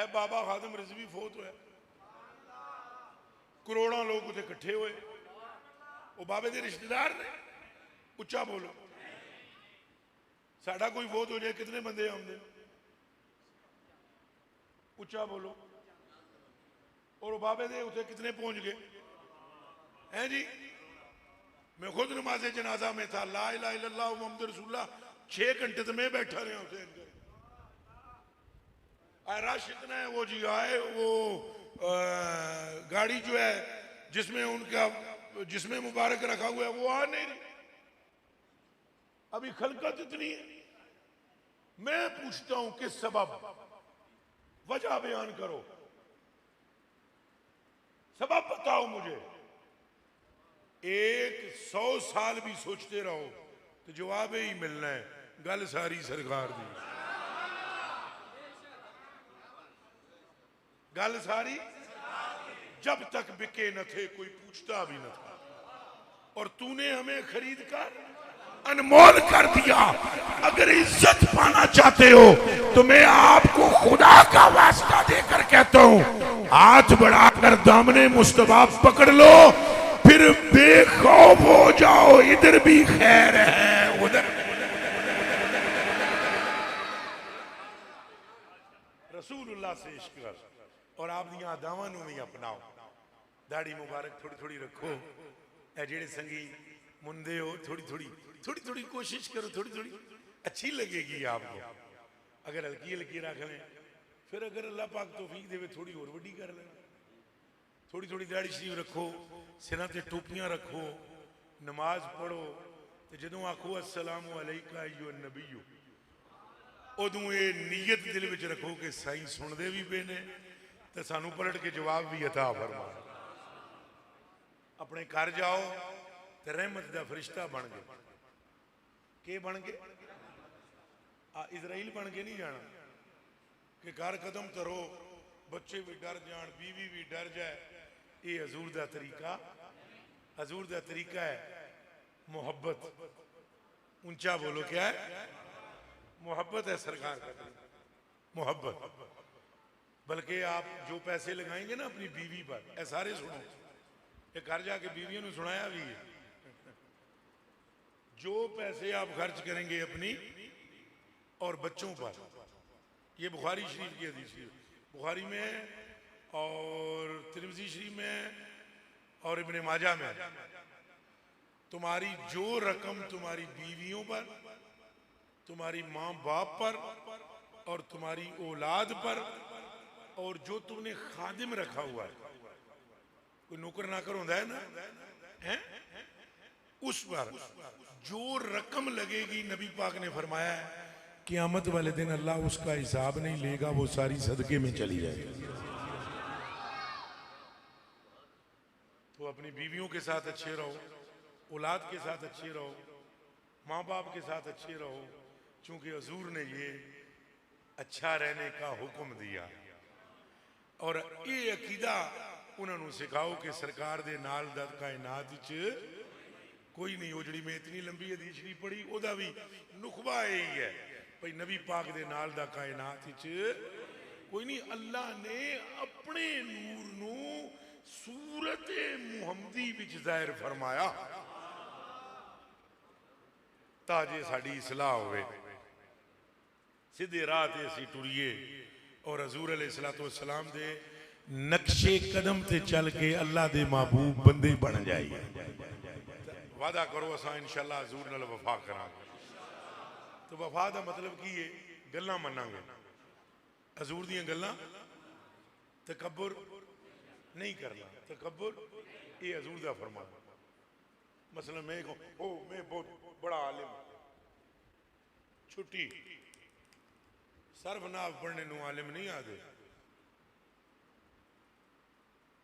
S1: बाबा खादिम रिजवी फौत हुए, करोड़ों लोग उसे इकट्ठे हुए, वो बाबे के रिश्तेदार ने। उच्चा बोलो, साडा कोई फौत हो जाए कितने बंदे आमदे? उच्चा बोलो। और बाबे दे उसे कितने पहुंच गए हैं जी? मैं खुद नमाज़े जनाजा में था, ला इलाहा इल्लल्लाह मुहम्मद रसूलुल्लाह 6 घंटे तो मैं बैठा रहा उसे अंदर। रश इतना है, वो जी आए, वो गाड़ी जो है जिसमें उनका जिसमें मुबारक रखा हुआ है वो आ नहीं रही। अभी खलकत इतनी है। मैं पूछता हूं किस सबब, वजह बयान करो, सबब बताओ मुझे। 100 साल भी सोचते रहो तो जवाब ही मिलना है, गल सारी सरकार दी, गल सारी। जब तक बिके न थे कोई पूछता भी न था, और तूने हमें खरीद कर अनमोल कर दिया। अगर इज्जत पाना चाहते हो तो मैं आपको खुदा का वास्ता देकर कहता हूं, हाथ बढ़ाकर दामने मुस्तफा पकड़ लो, फिर बेखौफ हो जाओ। इधर भी खैर है, उधर। रसूलुल्लाह से इश्क कर और आप दियां अदावां नूं भी अपनाओ। दाढ़ी मुबारक थोड़ी थोड़ी रखो। ए जेड़े संगी मुंदे हो, थोड़ी थोड़ी कोशिश करो, थोड़ी थोड़ी अच्छी लगेगी आपको। अगर हल्की हल्की रख लें, फिर अगर अल्लाह पाक तौफीक देवे थोड़ी और वड्डी कर लें। थोड़ी थोड़ी दाढ़ी शरीफ रखो, सिरां ते टोपियां रखो, नमाज पढ़ो, तो जदों आखो अस्सलामु अलैका अय्युहन नबीय्यु, उदों ये नीयत दिल विच रखो कि साईं सुनदे भी पे ने ते सानू पलट के जवाब भी अता फरमा। अपने घर जाओ ते रहमत दा फरिश्ता बन गए। के बन गए? इजराइल बन के नहीं जाना कि घर कदम धरो बच्चे भी डर जान, बीवी भी डर जाए। ये हजूर दा तरीका, हजूर दा तरीका है मोहब्बत। ऊंचा बोलो, क्या है? मोहब्बत है सरकार का तरीका, मोहब्बत। बल्कि आप जो पैसे लगाएंगे ना अपनी बीवी पर, ऐ सारे सुनो, ये घर जाके बीवियों ने सुनाया भी है। जो पैसे आप खर्च करेंगे अपनी और बच्चों पर, ये बुखारी शरीफ की हदीस है, बुखारी में और तिरमिज़ी शरीफ में और इब्ने माजा में, तुम्हारी जो रकम तुम्हारी बीवियों पर, तुम्हारी माँ बाप पर और तुम्हारी औलाद पर, और जो तुमने खादिम रखा हुआ है, कोई नौकर नाकर होता है ना, है? उस पर जो रकम लगेगी, नबी पाक ने फरमाया है क़यामत वाले दिन अल्लाह उसका हिसाब नहीं लेगा, वो सारी सदके में चली जाएगी। तो अपनी बीवियों के साथ अच्छे रहो, औलाद के साथ अच्छे रहो, माँ बाप के साथ अच्छे रहो, क्योंकि हुजूर ने ये अच्छा रहने का हुक्म दिया। और ये अकीदा उन्होंने सिखाओ कि सरकार दे नाल दा कायनात च कोई नहीं। वो जी मैं इतनी लंबी हदीस शरीफ पढ़ी, ओदा भी नुखबा यही है भाई, नबी पाक दे नाल दा कायनात च कोई नहीं। अल्लाह ने अपने नूर नू सूरत मुहम्मदी विच ज़ाहिर फरमाया ताजे साडी इसलाह होवे, सीधे राह ते असीं टुरीए और हजूर अलैहिस्सलातु वस्सलाम दे नक्शे कदम ते चल के अल्लाह दे महबूब बंदे बन जाइए। वादा करो असा इंशाअल्लाह हजूर नाल वफा करांगे। तो वफा का मतलब की है? गल्लां मनांगे, हजूर दीयां गल्लां, तकब्बुर नहीं करना। तकब्बुर ये हजूर दा फरमान। मसलन मैं बहुत बड़ा आलिम, छुट्टी, सर्फ नाफ पढ़ने नू आलिम नहीं आते।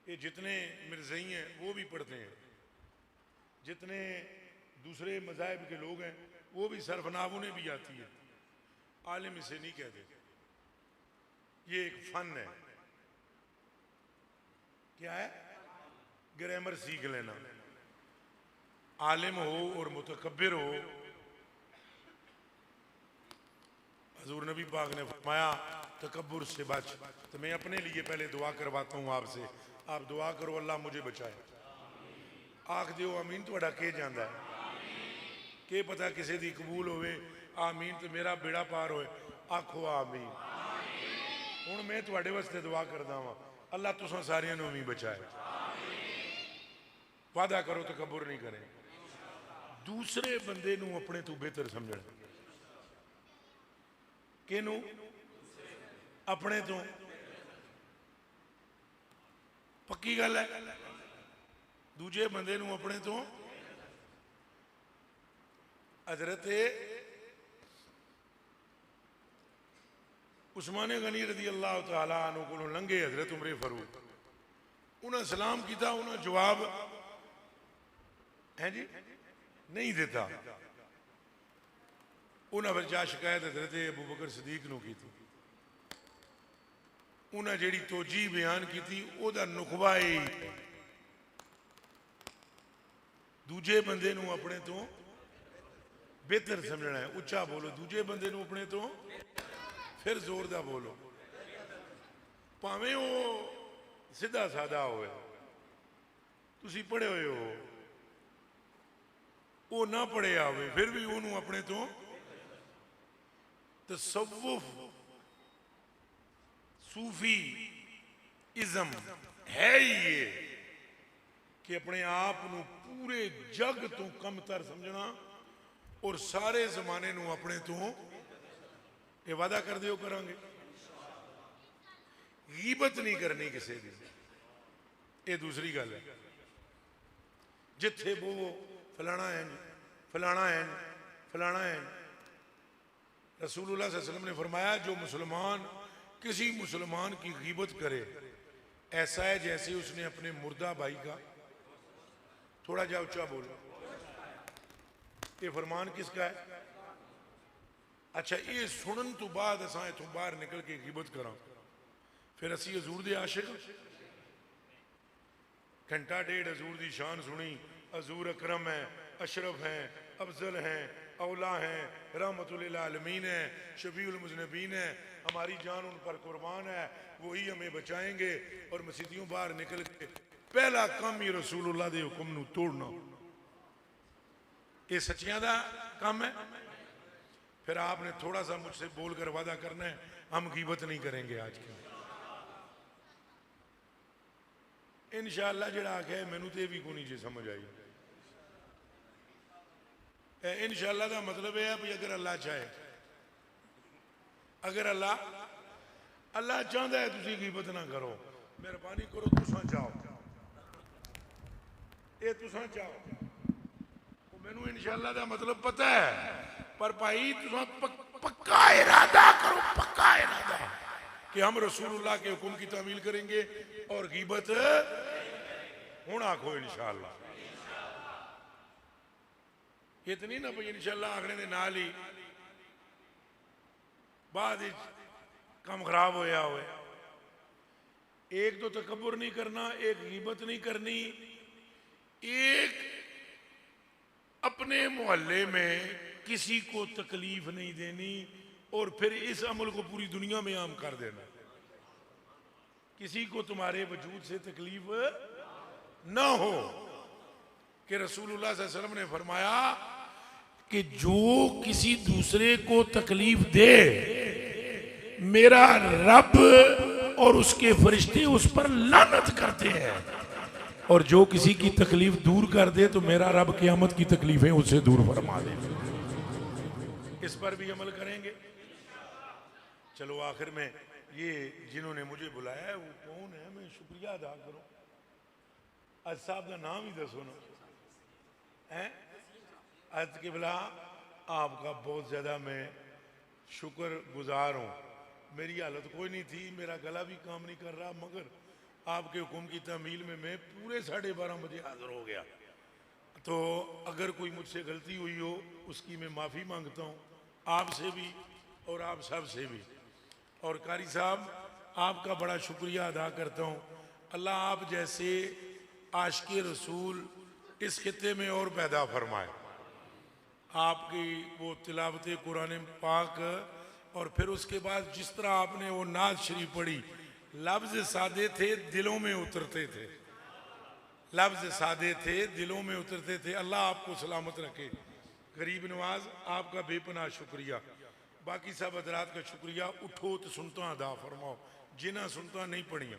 S1: ये जितने मिर्ज़ई हैं वो भी पढ़ते हैं, जितने दूसरे मज़ाहिब के लोग हैं वो भी सरफनाब, उन्हें भी आती है। आलिम इसे नहीं कहते, ये एक फन है। क्या है? ग्रामर सीख लेना। आलिम हो और मुतकब्बिर हो। हजूर नबी पाक ने फरमाया तकब्बुर से बच। तो मैं अपने लिए पहले दुआ करवाता हूँ आपसे, आप दुआ करो अल्लाह मुझे बचाए। आख दियो आमीन। थोड़ा के जाता है के पता किसी दी कबूल होवे आमीन तो मेरा बेड़ा पार होए। आखो आमीन। हुण मैं तुहाडे वास्ते दुआ करदा वां, अल्लाह तुसां सारियां नूं भी बचाए। वादा करो तकब्बुर नहीं करे। दूसरे बंदे नूं अपने तू बेहतर समझना। किनू? अपने तो पक्की गल है, दूजे बंदे नूं अपने तो। हजरत उस्मान गनी रज़ी अल्लाह तआला अन्हु कोलों लंघे हजरत उमर फारूक, उन्हें सलाम किया, उन्हें जवाब है जी नहीं देता। उन्हें फिर जा शिकायत हजरत अबू बकर सदीक नूं की। उन्हें जिहड़ी तोजी बयान की उहदा नुखबा यही, दूजे बंदे नूं अपने तो बेहतर समझना है। उच्चा बोलो, दूजे बंदे नूं अपने तो, फिर जोर दा बोलो, भावें वो सीधा सादा होवे, तुसी पढ़े हुए हो, वो ना पढ़िया होवे, फिर भी उन्होंने अपने तो। तसव्वुफ सूफी इज़म है ही ये कि अपने आप को पूरे जग तो कमतर समझना और सारे जमाने नूं अपने तो। ये वादा कर दियो करांगे, गीबत नहीं करनी किसी की। ये दूसरी गल है, जिथे वो फलाना है फलाना है फलाना है। रसूलुल्लाह सल्लल्लाहु अलैहि वसल्लम ने फरमाया जो मुसलमान किसी मुसलमान की गीबत करे ऐसा है जैसे उसने अपने मुर्दा भाई का, थोड़ा जा ऊंचा बोलो, ये फरमान किसका है? अच्छा, ये सुनन तो बाद असा इथों बाहर निकल के गीबत करा, फिर असी हजूर दे आशिक। घंटा डेढ़ हजूर दी शान सुनी, हजूर अकरम है, अशरफ हैं, अफजल हैं, औला हैं, रहमतुल लिल आलमीन है, शफीउल मुज़निबीन है, हमारी जान उन पर कुर्बान है, वही हमें बचाएंगे। और मसीदियों बाहर निकल के पहला काम ही रसूलुल्लाह दे हुक्म नूं तोड़ना, ये सच्चियां दा काम है। फिर आपने थोड़ा सा मुझसे बोलकर वादा करना है, हम गीबत नहीं करेंगे आज के। इंशाअल्लाह जड़ा आख्या मैनू तो भी कोई जी समझ आई। इंशाअल्लाह का मतलब यह है भी अगर अल्लाह चाहे, अगर अल्लाह चाहता है तुसी गीबत ना करो, मेहरबानी करो, तुसा चाहो, ये तुसा चाहो, मैनू इंशाअल्लाह का मतलब पता है, पर भाई तुसा पक्का इरादा करो, पक्का इरादा कि हम रसूलुल्लाह के हुक्म की तामील करेंगे और गीबत हुण आखो इंशाअल्लाह। ये तो नहीं ना भाई इंशाअल्लाह आखने के नाल ही बाद काम खराब होया हुए। एक तो तकब्बुर नहीं करना, एक गीबत नहीं करनी, एक अपने मोहल्ले में किसी को तकलीफ नहीं देनी और फिर इस अमल को पूरी दुनिया में आम कर देना। किसी को तुम्हारे वजूद से तकलीफ ना हो कि रसूलुल्लाह सल्लल्लाहु अलैहि वसल्लम ने फरमाया कि जो किसी दूसरे को तकलीफ दे मेरा रब और उसके फरिश्ते उस पर लानत करते हैं, और जो किसी की तकलीफ दूर कर दे तो मेरा रब क़यामत की तकलीफें उससे दूर फरमा दे। इस पर भी अमल करेंगे। चलो आखिर में ये जिन्होंने मुझे बुलाया है वो कौन है, मैं शुक्रिया अदा करूं। आज साहब का नाम ही दसो ना है। आज के बिला आपका बहुत ज़्यादा मैं शुक्र गुजार हूँ। मेरी हालत कोई नहीं थी, मेरा गला भी काम नहीं कर रहा, मगर आपके हुक्म की तामील में मैं पूरे 12:30 बजे हाज़िर हो गया। तो अगर कोई मुझसे गलती हुई हो उसकी मैं माफ़ी मांगता हूँ, आपसे भी और आप सब से भी। और कारी साहब आपका बड़ा शुक्रिया अदा करता हूँ। अल्लाह आप जैसे आशिक़े रसूल इस खित्ते में और पैदा फरमाए। आपकी वो तिलावत कुरान पाक और फिर उसके बाद जिस तरह आपने वो नाज शरीफ पढ़ी, लफ्ज़ सादे थे दिलों में उतरते थे, लफ्ज़ सादे थे दिलों में उतरते थे। अल्लाह आपको सलामत रखे। गरीब नवाज आपका बेपनाह शुक्रिया। बाकी सब हजरात का शुक्रिया। उठो तो सुनता अदा फरमाओ, जिन्हें सुनता नहीं पढ़िया।